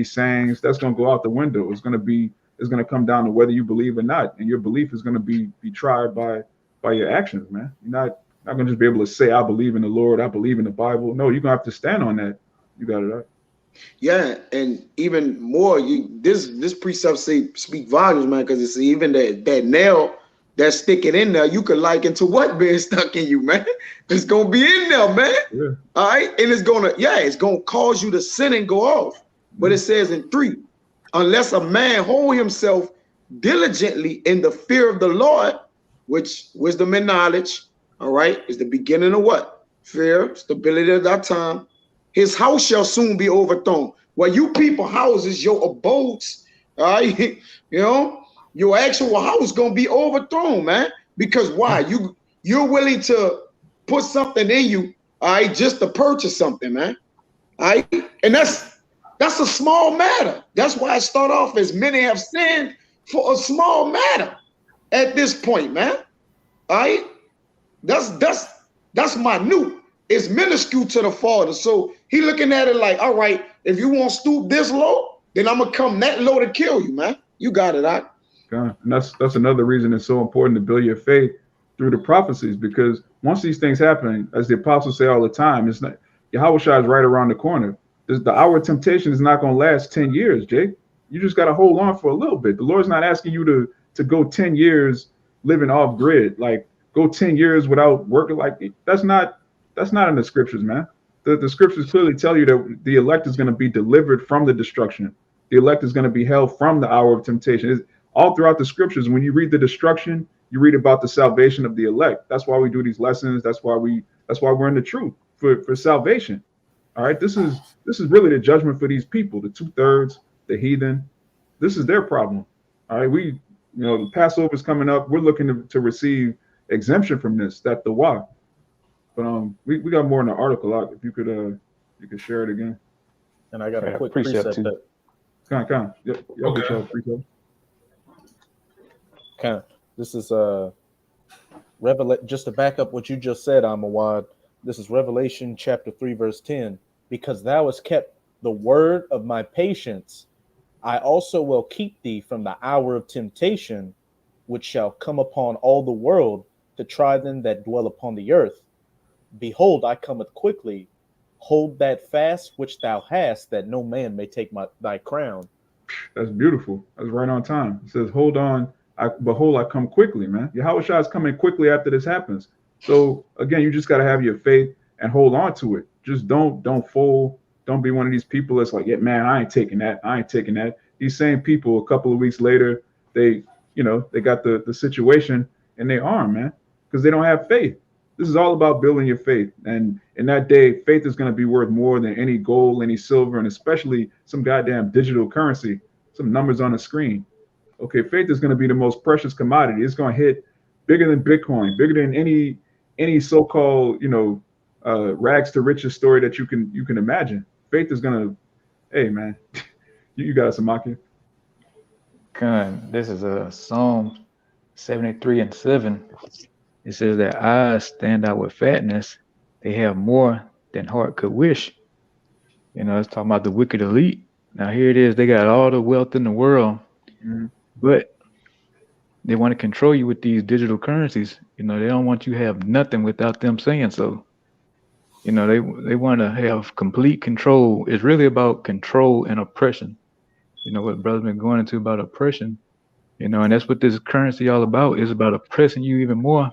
sayings, that's going to go out the window. It's going to come down to whether you believe or not. And your belief is going to be tried by your actions, man. You're not going to just be able to say, I believe in the Lord. I believe in the Bible. No, you're going to have to stand on that. You got it right. Yeah, and even more, this precept speak volumes, man, because it's even that nail that's sticking in there, you could liken to what being stuck in you, man. It's gonna be in there, man. Yeah. All right, and it's gonna cause you to sin and go off. But it says in 3, unless a man hold himself diligently in the fear of the Lord, which wisdom and knowledge, all right, is the beginning of what? Fear, stability of that time. His house shall soon be overthrown. Well, you people houses, your abodes, all right, your actual house gonna be overthrown, man. Because why? You're willing to put something in you, all right, just to purchase something, man. All right, and that's a small matter. That's why I start off as many have sinned for a small matter at this point, man. All right, that's minute. It's minuscule to the Father. So he looking at it like, all right, if you won't stoop this low, then I'm gonna come that low to kill you, man. You got it, right? God. And that's another reason it's so important to build your faith through the prophecies, because once these things happen, as the apostles say all the time, it's not Yahweh Shai is right around the corner. The hour of temptation is not going to last 10 years, Jake. You just got to hold on for a little bit. The Lord's not asking you to go 10 years living off grid, like go 10 years without working. Like that's not in the scriptures, man. The scriptures clearly tell you that the elect is going to be delivered from the destruction. The elect is going to be held from the hour of temptation. It's all throughout the scriptures. When you read the destruction, you read about the salvation of the elect. That's why we do these lessons. That's why we're in the truth for salvation. All right. This is really the judgment for these people, the 2/3, the heathen. This is their problem. All right. The Passover is coming up. We're looking to receive exemption from this. That's the why. But we got more in the article. If you could share it again. And I got a quick precept too. Con. Yep. Okay. This is just to back up what you just said, Amawad. This is Revelation chapter 3, verse 10. Because thou hast kept the word of my patience, I also will keep thee from the hour of temptation, which shall come upon all the world to try them that dwell upon the earth. Behold, I cometh quickly. Hold that fast which thou hast, that no man may take thy crown. That's beautiful. That's right on time. It says, hold on. Behold, I come quickly, man. Yahweh Shah is coming quickly after this happens. So again, you just got to have your faith and hold on to it. Just don't fold. Don't be one of these people that's like, yeah, man, I ain't taking that. I ain't taking that. These same people, a couple of weeks later, they got the situation in their arm, man, because they don't have faith. This is all about building your faith. And in that day, faith is going to be worth more than any gold, any silver, and especially some goddamn digital currency, some numbers on the screen. Okay, faith is going to be the most precious commodity. It's going to hit bigger than Bitcoin, bigger than any so-called, rags to riches story that you can imagine. Faith is going to, hey, man, you got some Samaki. This is a Psalm 73:7. It says that eyes stand out with fatness. They have more than heart could wish. It's talking about the wicked elite. Now here it is. They got all the wealth in the world, but they want to control you with these digital currencies. They don't want you to have nothing without them saying so. They want to have complete control. It's really about control and oppression. What brother's been going into about oppression, and that's what this currency all about. Is about oppressing you even more.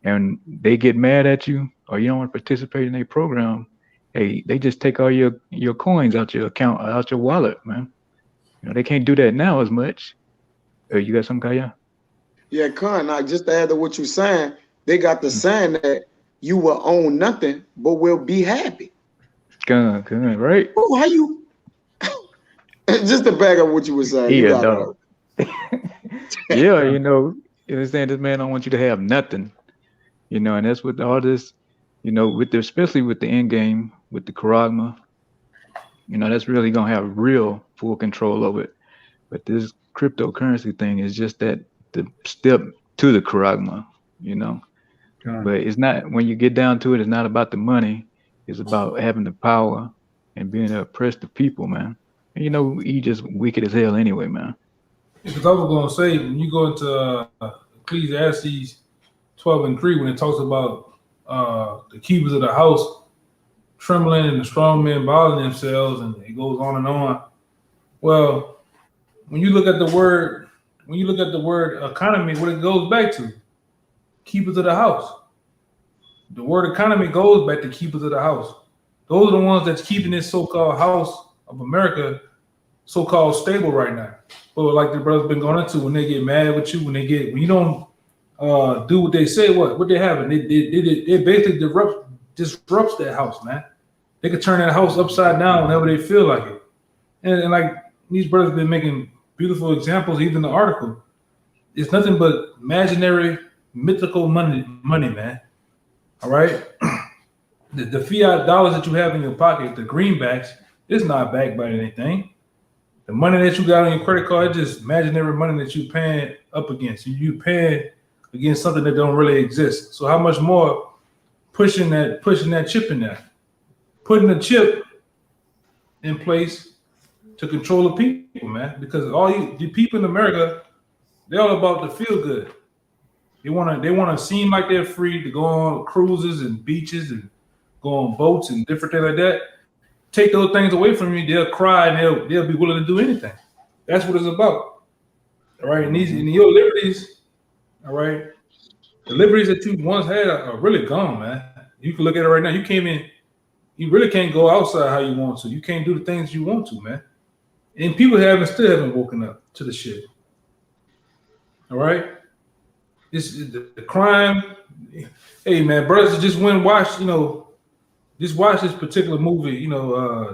And they get mad at you, or you don't want to participate in their program. Hey, they just take all your coins out your account, out your wallet, man. They can't do that now as much. You got some, Kaya? Yeah, Khan, just to add to what you're saying, they got the saying that you will own nothing, but will be happy. Good, right? Oh, how you? Just to back up what you were saying. Yeah, dog. Yeah, you understand, this man don't want you to have nothing. And that's what all this, especially with the end game, with the Karagma, that's really going to have real full control over it. But this cryptocurrency thing is just the step to the Karagma, But it's not, when you get down to it, it's not about the money. It's about having the power and being able to oppress the people, man. And he just wicked as hell anyway, man. Because I was going to say, when you go into Ecclesiastes 12:3, when it talks about the keepers of the house trembling and the strong men bothering themselves, and it goes on and on. Well, when you look at the word economy, what it goes back to, keepers of the house. The word economy goes back to keepers of the house. Those are the ones that's keeping this so-called house of America so-called stable right now. But like the brother's been going into, when they get mad with you, when you don't do what they say, what they have, and they basically disrupts that house, man. They could turn that house upside down whenever they feel like it. And like these brothers been making beautiful examples, even the article. It's nothing but imaginary, mythical money, man. All right? The fiat dollars that you have in your pocket, the greenbacks, it's not backed by anything. The money that you got on your credit card is just imaginary money that you're paying up against. You paying against something that don't really exist. So how much more pushing that chip in there? Putting the chip in place to control the people, man. Because the people in America, they're all about the feel good. They wanna seem like they're free to go on cruises and beaches and go on boats and different things like that. Take those things away from you, they'll cry and they'll be willing to do anything. That's what it's about. All right. And your liberties, all right, the liberties that you once had are really gone, man. You can look at it right now. You really can't go outside how you want to. You can't do the things you want to, man. And people still haven't woken up to the shit. All right. This is the crime. Hey, man, brothers just went and watched, just watch this particular movie,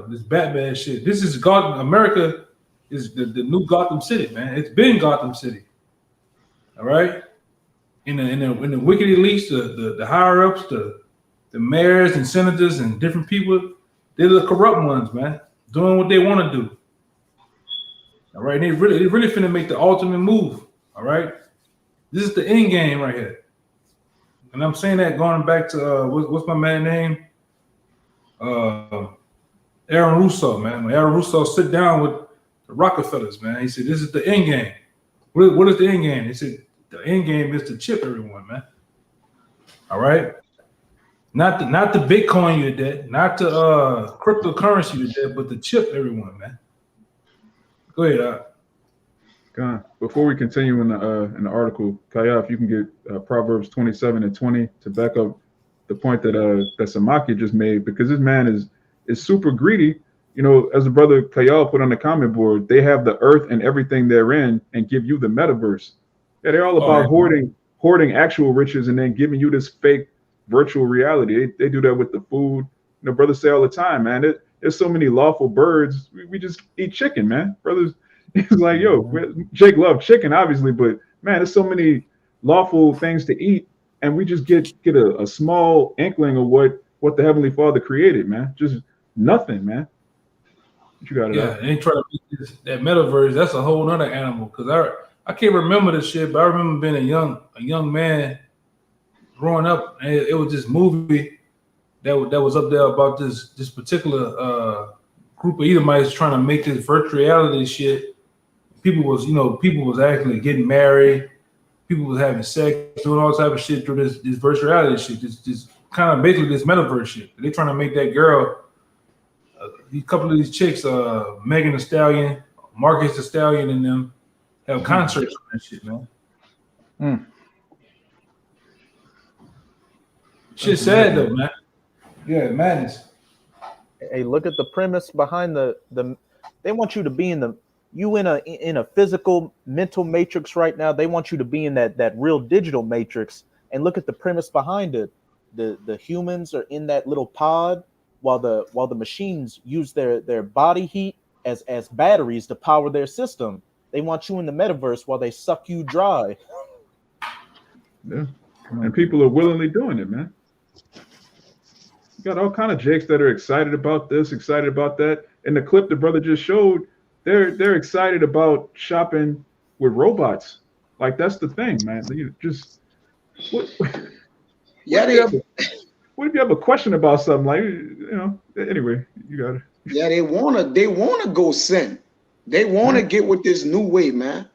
this Batman shit. This is Gotham. America is the new Gotham City, man. It's been Gotham City. All right. In the wicked elites, the higher ups, the mayors and senators and different people, they're the corrupt ones, man, doing what they want to do. All right. They really finna make the ultimate move. All right. This is the end game right here. And I'm saying that going back to what's my man name? Aaron Russo, man. When Aaron Russo sit down with the Rockefellers, man, he said, "This is the end game." What is the end game? He said, "The end game is to chip everyone, man." All right, not the Bitcoin you did, not the cryptocurrency you did, but the chip everyone, man. Go ahead. Before we continue in the article, Kaya, if you can get Proverbs 27 and 20 to back up the point that Samaki just made, because this man is super greedy. You know, as the brother Kaya put on the comment board, they have the earth and everything therein and give you the metaverse. Yeah, they're all about hoarding actual riches and then giving you this fake virtual reality. They do that with the food. You know, brothers say all the time, man, there's so many lawful birds. We just eat chicken, man. Brothers, it's like, yo, Jake loved chicken, obviously, but man, there's so many lawful things to eat, and we just get a small inkling of what the Heavenly Father created, man. Just nothing, man. You got it. Yeah, and they try to make that metaverse. That's a whole nother animal. Cause I can't remember this shit, but I remember being a young man growing up, and it was this movie that was up there about this particular group of Edomites trying to make this virtual reality shit. People was actually getting married. People was having sex, doing all type of shit through this virtual reality shit. This kind of basically this metaverse shit. They're trying to make that girl. A couple of these chicks, Megan Thee Stallion, Marcus the Stallion, and them have concerts on that shit, man. Shit's sad though, man. Yeah, madness. Hey, look at the premise behind the. They want you to be in a physical mental matrix right now. They want you to be in that real digital matrix. And look at the premise behind it. The humans are in that little pod, while the machines use their body heat as batteries to power their system. They want you in the metaverse while they suck you dry. Yeah, and people are willingly doing it, man. You got all kind of jakes that are excited about this, excited about that. In the clip the brother just showed, they're excited about shopping with robots. Like, that's the thing, man. You just what if you have a question about something, like, you know, anyway, you got it. Yeah, they wanna go sin. They wanna get with this new way, man.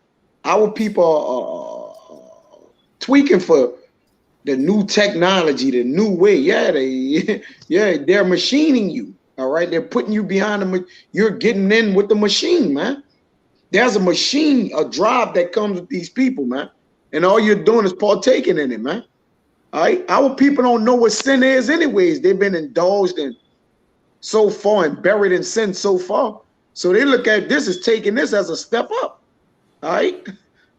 Our people are tweaking for the new technology, the new way. Yeah, they're machining you. All right, they're putting you behind them. You're getting in with the machine, man. There's a machine, a drive that comes with these people, man. And all you're doing is partaking in it, man. All right, our people don't know what sin is anyways. They've been indulged in so far and buried in sin so far. So they look at this as taking this as a step up. All right,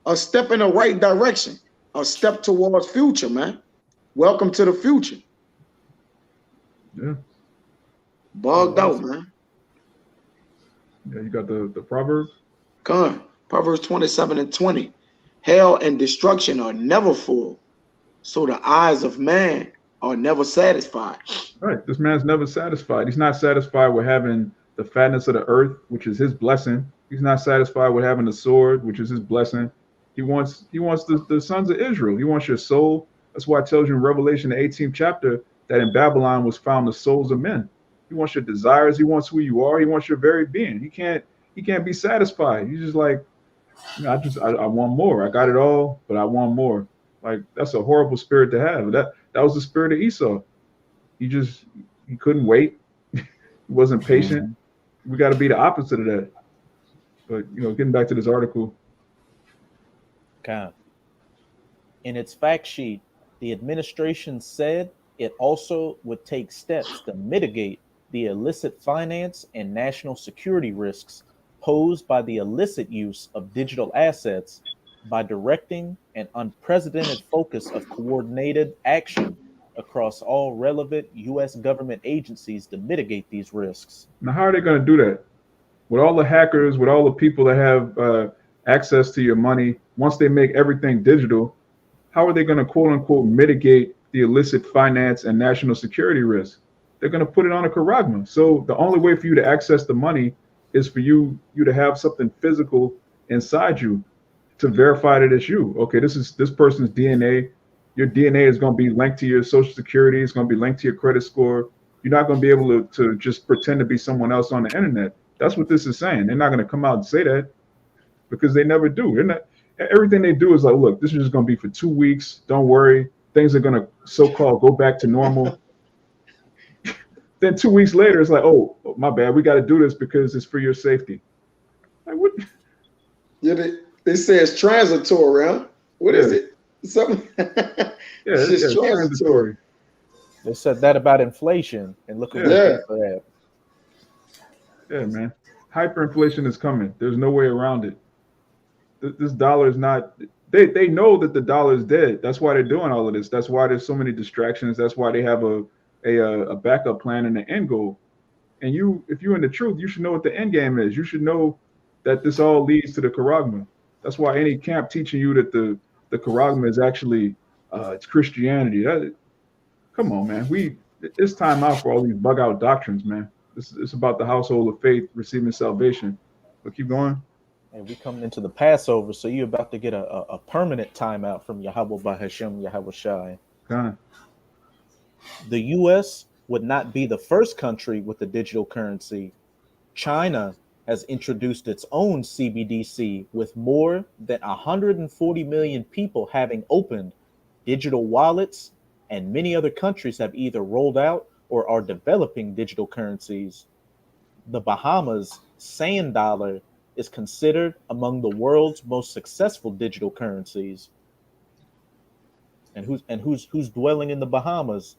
a step in the right direction, a step towards future, man. Welcome to the future. Yeah. Bogged out, man. Yeah, you got the Proverbs? Come, Proverbs 27 and 20. Hell and destruction are never full, so the eyes of man are never satisfied. Right. This man's never satisfied. He's not satisfied with having the fatness of the earth, which is his blessing. He's not satisfied with having the sword, which is his blessing. He wants the sons of Israel. He wants your soul. That's why it tells you in Revelation, the 18th chapter, that in Babylon was found the souls of men. He wants your desires. He wants who you are. He wants your very being. He can't be satisfied. He's just like, you know, I want more. I got it all, but I want more. Like, that's a horrible spirit to have. That was the spirit of Esau. He couldn't wait. He wasn't patient. We got to be the opposite of that. But, you know, getting back to this article. Okay. In its fact sheet, the administration said it also would take steps to mitigate the illicit finance and national security risks posed by the illicit use of digital assets by directing an unprecedented focus of coordinated action across all relevant U.S. government agencies to mitigate these risks. Now, how are they going to do that? With all the hackers, with all the people that have access to your money, once they make everything digital, how are they going to, quote unquote, mitigate the illicit finance and national security risk? They're going to put it on a charagma. So the only way for you to access the money is for you to have something physical inside you to verify that it's you. Okay, this is this person's DNA. Your DNA is going to be linked to your social security. It's going to be linked to your credit score. You're not going to be able to just pretend to be someone else on the internet. That's what this is saying. They're not going to come out and say that because they never do. They're not. Everything they do is like, look, this is just going to be for 2 weeks. Don't worry. Things are going to so-called go back to normal. Then 2 weeks later, it's like, oh, my bad. We got to do this because it's for your safety. Like, what? Yeah, they say it's transitory, huh? What is it? Something. It's just transitory. They said that about inflation, and look at what for that. Yeah, man. Hyperinflation is coming. There's no way around it. This dollar is not. They know that the dollar is dead. That's why they're doing all of this. That's why there's so many distractions. That's why they have a backup plan and an end goal. And if you're in the truth, you should know what the end game is. You should know that this all leads to the charagma. That's why any camp teaching you that the charagma is actually it's Christianity. Come on, man. It's time out for all these bug out doctrines, man. It's about the household of faith receiving salvation. But keep going. And we coming into the Passover, so you're about to get a permanent timeout from Yahweh Bahashem Yahweh Shai. God. The U.S. would not be the first country with a digital currency. China has introduced its own CBDC with more than 140 million people having opened digital wallets, and many other countries have either rolled out or are developing digital currencies. The Bahamas sand dollar is considered among the world's most successful digital currencies. And who's dwelling in the Bahamas?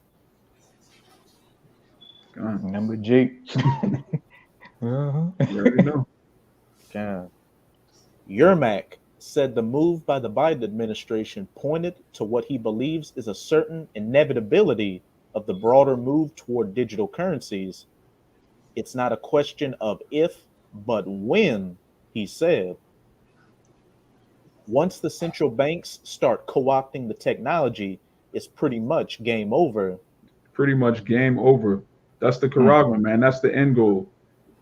Number Jake. You already know. God. Yermak said the move by the Biden administration pointed to what he believes is a certain inevitability of the broader move toward digital currencies. It's not a question of if, but when, he said. Once the central banks start co-opting the technology, it's pretty much game over. Pretty much game over. That's the charagma, man. That's the end goal.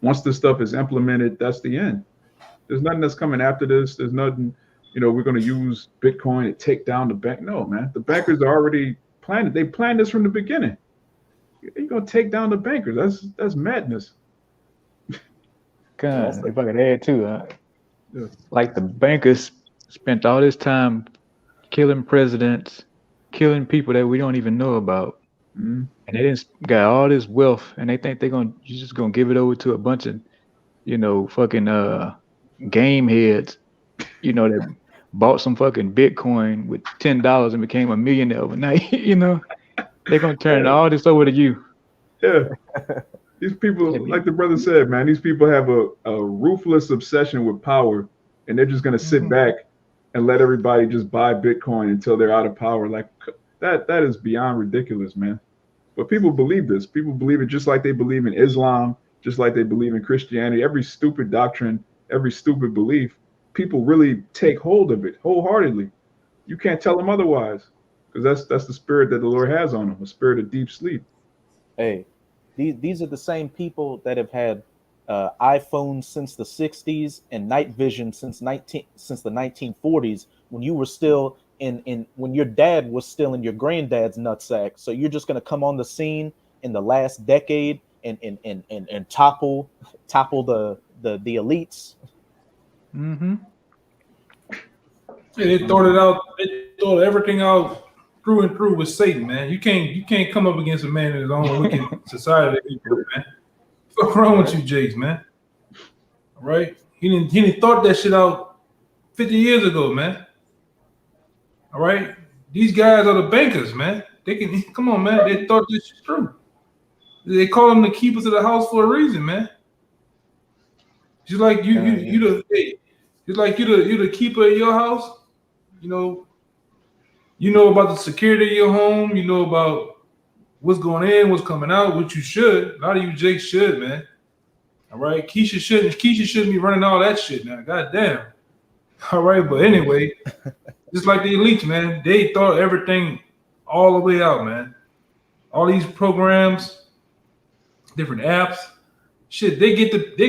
Once this stuff is implemented, that's the end. There's nothing that's coming after this. There's nothing, we're going to use Bitcoin to take down the bank. No, man. The bankers are already planned it. They planned this from the beginning. You're going to take down the bankers. That's madness. God, if I could add too, like the bankers spent all this time killing presidents, killing people that we don't even know about. Mm-hmm. And they didn't got all this wealth, and they think you're just gonna give it over to a bunch of, fucking game heads, that bought some fucking Bitcoin with $10 and became a millionaire overnight. They're gonna turn all this over to you. Yeah. These people, like the brother said, man, these people have a ruthless obsession with power, and they're just gonna sit back and let everybody just buy Bitcoin until they're out of power. Like that is beyond ridiculous, man. But people believe this. People believe it just like they believe in Islam, just like they believe in Christianity. Every stupid doctrine, every stupid belief, people really take hold of it wholeheartedly. You can't tell them otherwise, because that's the spirit that the Lord has on them, a spirit of deep sleep. Hey, these are the same people that have had iPhones since the 60s and night vision since the 1940s, when you were still when your dad was still in your granddad's nutsack. So you're just gonna come on the scene in the last decade and topple the elites. Mm-hmm. Yeah, they thought it out. They thought everything out through and through with Satan, man. You can't come up against a man in his own wicked society, man. What's wrong with you, Jakes, man? All right, he didn't thought that shit out 50 years ago, man. All right, these guys are the bankers, man. They can come on, man. They thought this shit through. They call them the keepers of the house for a reason, man. Just like you're the keeper of your house. You know about the security of your home. You know about what's going in, what's coming out, what you should. A lot of you Jakes should, man. All right, Keisha shouldn't be running all that shit now. God damn. All right, but anyway, just like the elites, man, they thought everything all the way out, man. All these programs, different apps, shit. They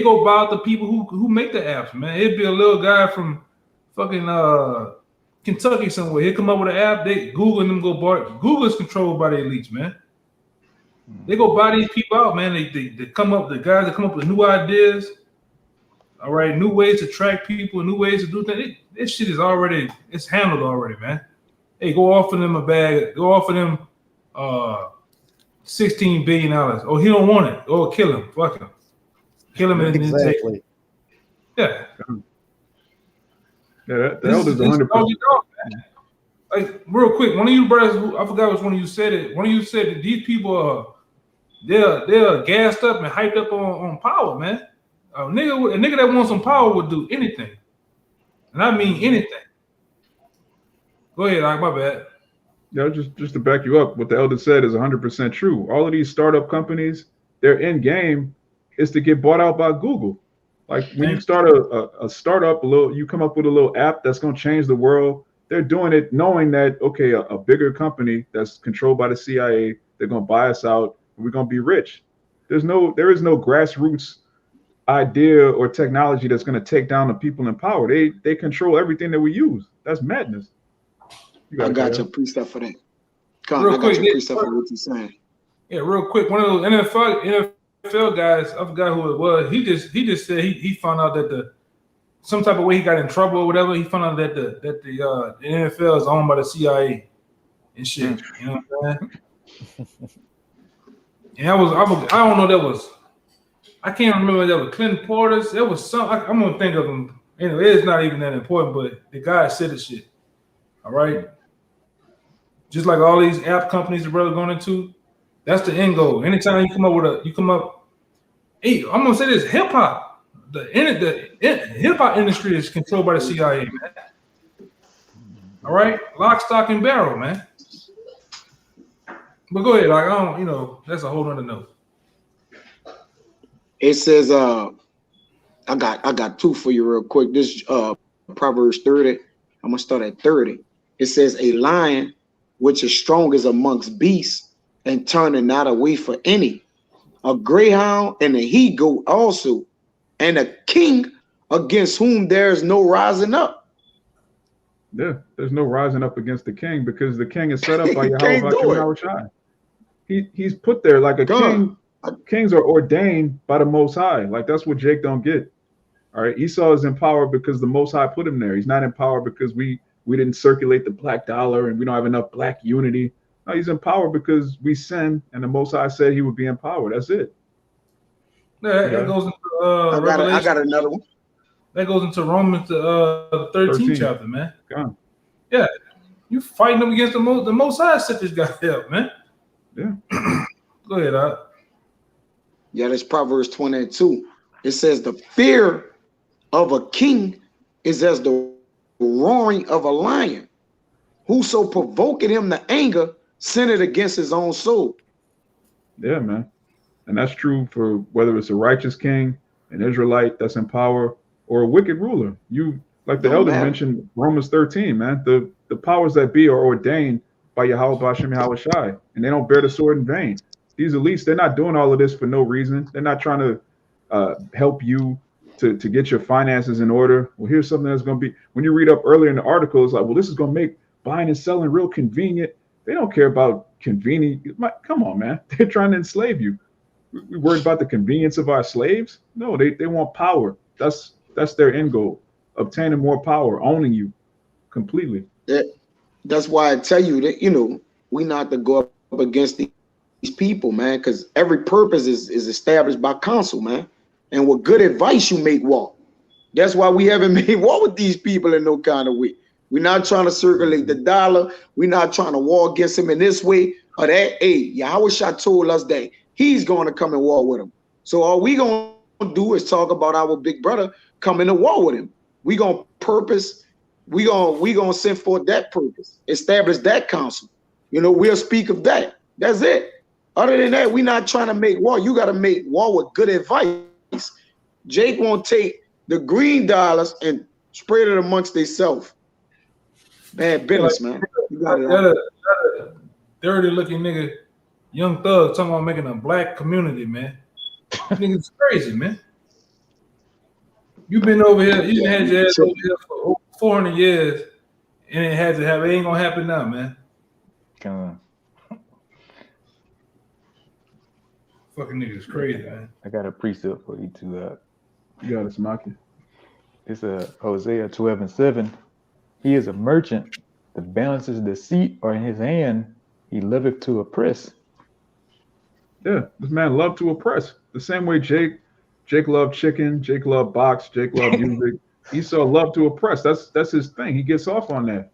go buy out the people who make the apps, man. It'd be a little guy from fucking Kentucky somewhere. He'll come up with an app. Google and them go bar. Google is controlled by the elites, man. They go buy these people out, man. They come up, the guys that come up with new ideas, all right, new ways to track people, new ways to do things. This shit is already, it's handled already, man. Hey, go offer them a bag, go offer them $16 billion. Oh, he don't want it. Oh, kill him. Fuck him. Kill him and then take it. Yeah. Yeah, the elders 100%. Like, real quick, one of you brothers, I forgot which one of you said it. One of you said that these people are they're gassed up and hyped up on power, man. A nigga that wants some power would do anything, and I mean anything. Go ahead, my bad. Yeah, just to back you up, what the elder said is 100% true. All of these startup companies, their end game is to get bought out by Google. Like when you start a startup, you come up with a little app that's going to change the world. They're doing it knowing that, okay, a bigger company that's controlled by the CIA, they're going to buy us out and we're going to be rich. There is no grassroots idea or technology that's going to take down the people in power. They control everything that we use. That's madness. I got your precept for that. I got your precept for what you're saying. Yeah, real quick. One of those NFL guys, I forgot who it was. He just said he found out that some type of way he got in trouble or whatever. He found out that the NFL is owned by the CIA and shit. You know what I'm saying? And I don't know, that was, I can't remember, that was Clinton Portis. There was some, I'm gonna think of him. Anyway, it's not even that important, but the guy said the shit. All right. Just like all these app companies the brother going into, that's the end goal. Anytime you come up, hey, I'm gonna say this: hip hop, the hip hop industry is controlled by the CIA, man. All right, lock, stock, and barrel, man. But go ahead, like I don't, that's a whole nother note. It says, I got two for you real quick. This Proverbs 30. I'm gonna start at 30. It says, a lion which is strong is amongst beasts and turning not away for any. A greyhound and a he goat also, and a king against whom there is no rising up. Yeah, there's no rising up against the king because the king is set up by Yahweh. He's put there like a king. Kings are ordained by the Most High. Like that's what Jake don't get. All right, Esau is in power because the Most High put him there. He's not in power because we didn't circulate the black dollar and we don't have enough black unity. No, he's in power because we sinned and the Most High said he would be in power. That's it. Yeah, that goes into Revelation. I got another one. That goes into Romans the 13th chapter, man. Yeah, you fighting them against the Most High set this guy up, man. Yeah. Go ahead, Al. Yeah, that's Proverbs 22. It says the fear of a king is as the roaring of a lion. Whoso provoked him to anger sinned against his own soul. Yeah, man. And that's true for whether it's a righteous king, an Israelite that's in power, or a wicked ruler. You, like the elder mentioned, Romans 13, man. The powers that be are ordained by Yahweh B'Shem Yahweh Shai, and they don't bear the sword in vain. These elites, they're not doing all of this for no reason. They're not trying to help you to get your finances in order. Well, here's something that's going to be, when you read up earlier in the article, it's like, well, this is going to make buying and selling real convenient. They don't care about convenient. Come on, man. They're trying to enslave you. We worried about the convenience of our slaves? No, they want power. That's their end goal. Obtaining more power, owning you completely. That's why I tell you that, we not to go up against these people, man, because every purpose is established by counsel, man. And with good advice, you make war. That's why we haven't made war with these people in no kind of way. We're not trying to circulate the dollar. We're not trying to war against them in this way or that. Hey, Yahweh Shah told us that he's going to come and war with them. So all we going to do is talk about our big brother coming to war with him. We going to purpose. We going to send forth that purpose. Establish that counsel. We'll speak of that. That's it. Other than that, we're not trying to make war. You got to make war with good advice. Jake won't take the green dollars and spread it amongst themselves. Bad business, man. You got that dirty looking nigga, Young Thug, talking about making a black community, man. Nigga's crazy, man. You've been over here, you had your ass over here for over 400 years, and it ain't gonna happen now, man. Come on. Fucking niggas is crazy, man. I got a precept for you too. You got it, Smokey. It's Hosea 12:7. He is a merchant. The balances deceit are in his hand. He liveth to oppress. Yeah, this man loved to oppress. The same way Jake loved chicken, Jake loved box, Jake loved music. Esau loved to oppress. That's his thing. He gets off on that.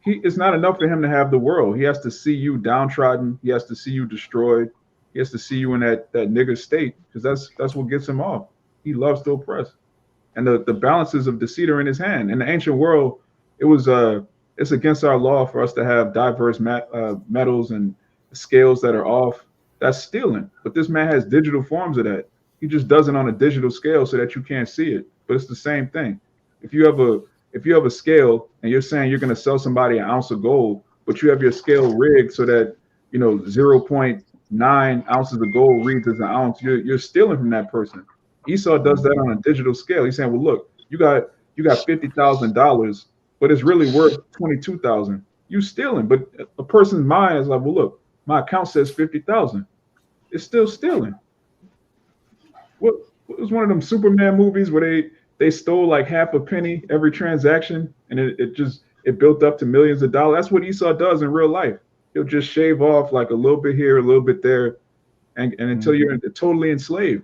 It's not enough for him to have the world. He has to see you downtrodden. He has to see you destroyed. He has to see you in that nigger state, because that's what gets him off. He loves to oppress. And the balances of deceit are in his hand. In the ancient world, it's against our law for us to have diverse metals and scales that are off. That's stealing. But this man has digital forms of that. He just does it on a digital scale so that you can't see it. But it's the same thing. If you have a scale and you're saying you're going to sell somebody an ounce of gold, but you have your scale rigged so that 0.9 ounces of gold reads as an ounce, you're stealing from that person. Esau does that on a digital scale. He's saying, well, look, you got $50,000, but it's really worth 22,000. You stealing, but a person's mind is like, well, look, my account says 50,000. It's still stealing. What was one of them Superman movies where they stole like half a penny every transaction, and it built up to millions of dollars? That's what Esau does in real life. He'll just shave off like a little bit here, a little bit there, and until you're totally enslaved.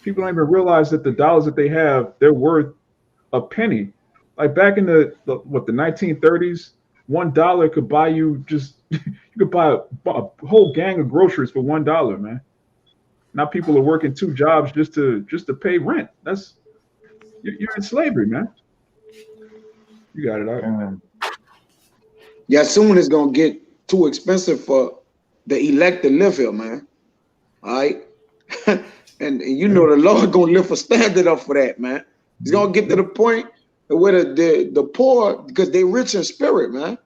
People don't even realize that the dollars that they have, they're worth a penny. Like back in the 1930s, $1 could buy you you could buy a whole gang of groceries for $1, man. Now people are working 2 jobs just to pay rent. You're in slavery, man. You got it out. Yeah, soon it's gonna get too expensive for the elect to live here, man. All right. and the Lord gonna lift a standard up for that, man. It's gonna get to the point where the poor, because they rich in spirit, man.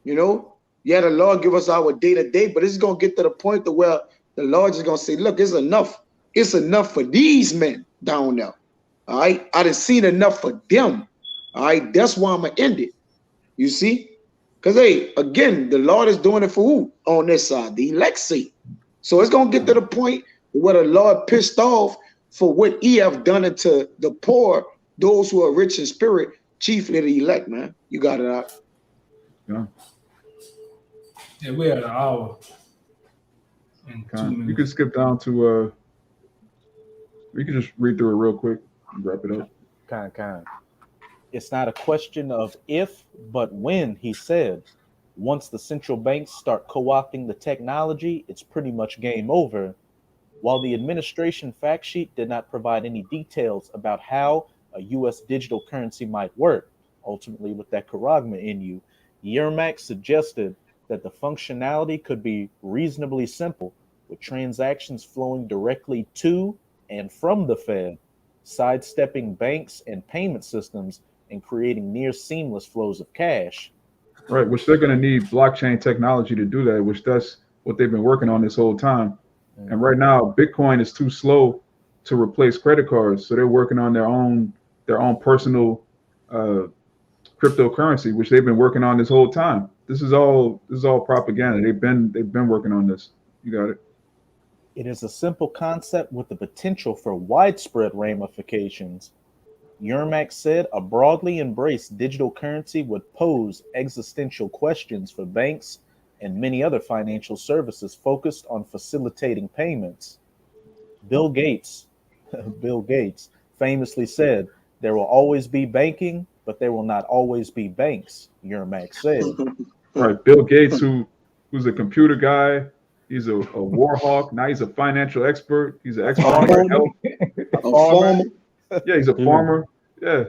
Yeah, the Lord give us our day-to-day, but it's gonna get to the point to where the Lord is gonna say, look, it's enough. It's enough for these men down there. All right. I done seen enough for them. All right. That's why I'm gonna end it. You see? Because again, the Lord is doing it for who on this side? The elect seat. So it's gonna get to the point where the Lord pissed off for what he have done it to the poor, those who are rich in spirit, chiefly the elect, man. You got it out. Yeah, we're at an hour and 2 minutes. You could skip down to we can just read through it real quick and wrap it up. Kind. It's not a question of if, but when, he said. Once the central banks start co-opting the technology, it's pretty much game over. While the administration fact sheet did not provide any details about how a U.S. digital currency might work, ultimately with that charagma in you, Yermak suggested that the functionality could be reasonably simple, with transactions flowing directly to and from the Fed, sidestepping banks and payment systems and creating near seamless flows of cash. Right, which they're going to need blockchain technology to do that, which that's what they've been working on this whole time. And right now, Bitcoin is too slow to replace credit cards, so they're working on their own personal cryptocurrency, which they've been working on this whole time. This is all propaganda. They've been working on this. You got it. It is a simple concept with the potential for widespread ramifications. Yermak said a broadly embraced digital currency would pose existential questions for banks and many other financial services focused on facilitating payments. Bill Gates famously said, "There will always be banking, but there will not always be banks," Yermak said. All right, Bill Gates, who's a computer guy, he's a war hawk. Now he's a financial expert. He's an expert on health. A farmer. Yeah, he's a farmer. Yeah.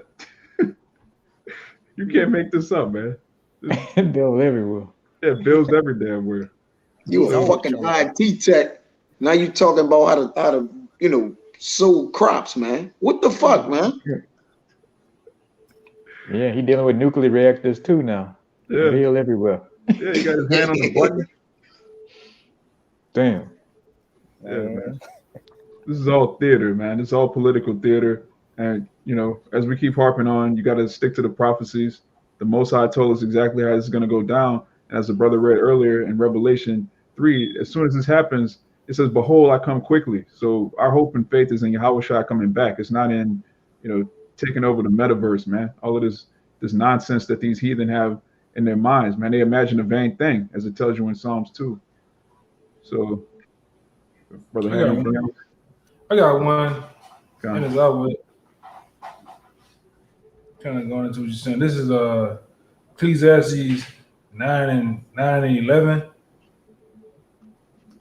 You can't make this up, man. Bill everywhere. Yeah, Bill's every damn where. You a fucking IT tech. Now you talking about how to sow crops, man. What the fuck, man? Yeah, he dealing with nuclear reactors too now. Yeah. Bill everywhere. Yeah, he got his hand on the button. Damn. Yeah, man. This is all theater, man. It's all political theater. And, as we keep harping on, you got to stick to the prophecies. The Most High told us exactly how this is going to go down. As the brother read earlier in Revelation 3, as soon as this happens, it says, "Behold, I come quickly." So our hope and faith is in Yahweh Shai coming back. It's not in, taking over the metaverse, man. All of this nonsense that these heathen have in their minds, man. They imagine a vain thing, as it tells you in Psalms 2. So, brother, have anything else? I got one. Okay. And as I would kind of going into what you're saying, this is Ecclesiastes 9 and 11.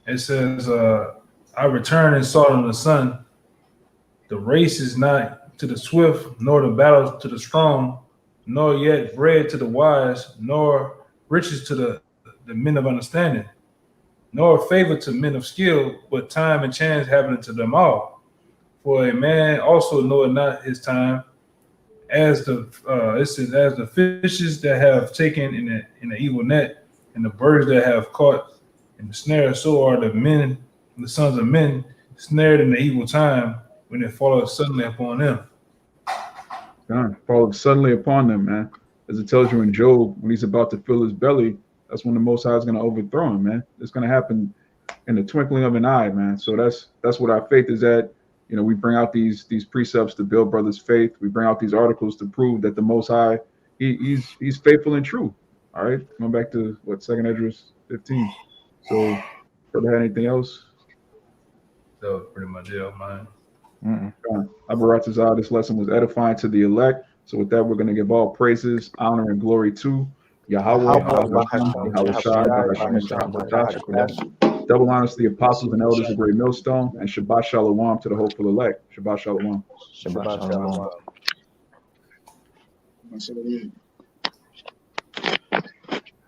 It says, "I returned and saw in the sun. The race is not to the swift, nor the battle to the strong, nor yet bread to the wise, nor riches to the men of understanding, nor favor to men of skill, but time and chance happening to them all. For a man also knoweth not his time, as the fishes that have taken in the evil net, and the birds that have caught in the snare, so are the sons of men, snared in the evil time, when it falleth suddenly upon them." Fall suddenly upon them, man. As it tells you in Job, when he's about to fill his belly, that's when the Most High is going to overthrow him, man. It's going to happen in the twinkling of an eye, man. So that's what our faith is at. We bring out these precepts to build brothers' faith. We bring out these articles to prove that the Most High, he's faithful and true. All right, going back to 2nd Esdras 15. So, brother, had anything else? That was pretty much it on mine. Abaratazah, this lesson was edifying to the elect. So with that, we're going to give all praises, honor, and glory to Yahweh, double honors to the apostles and elders of Great Millstone, and Shabbat Shalom to the hopeful elect. Shabbat Shalom. Shabbat Shalom. Shalom.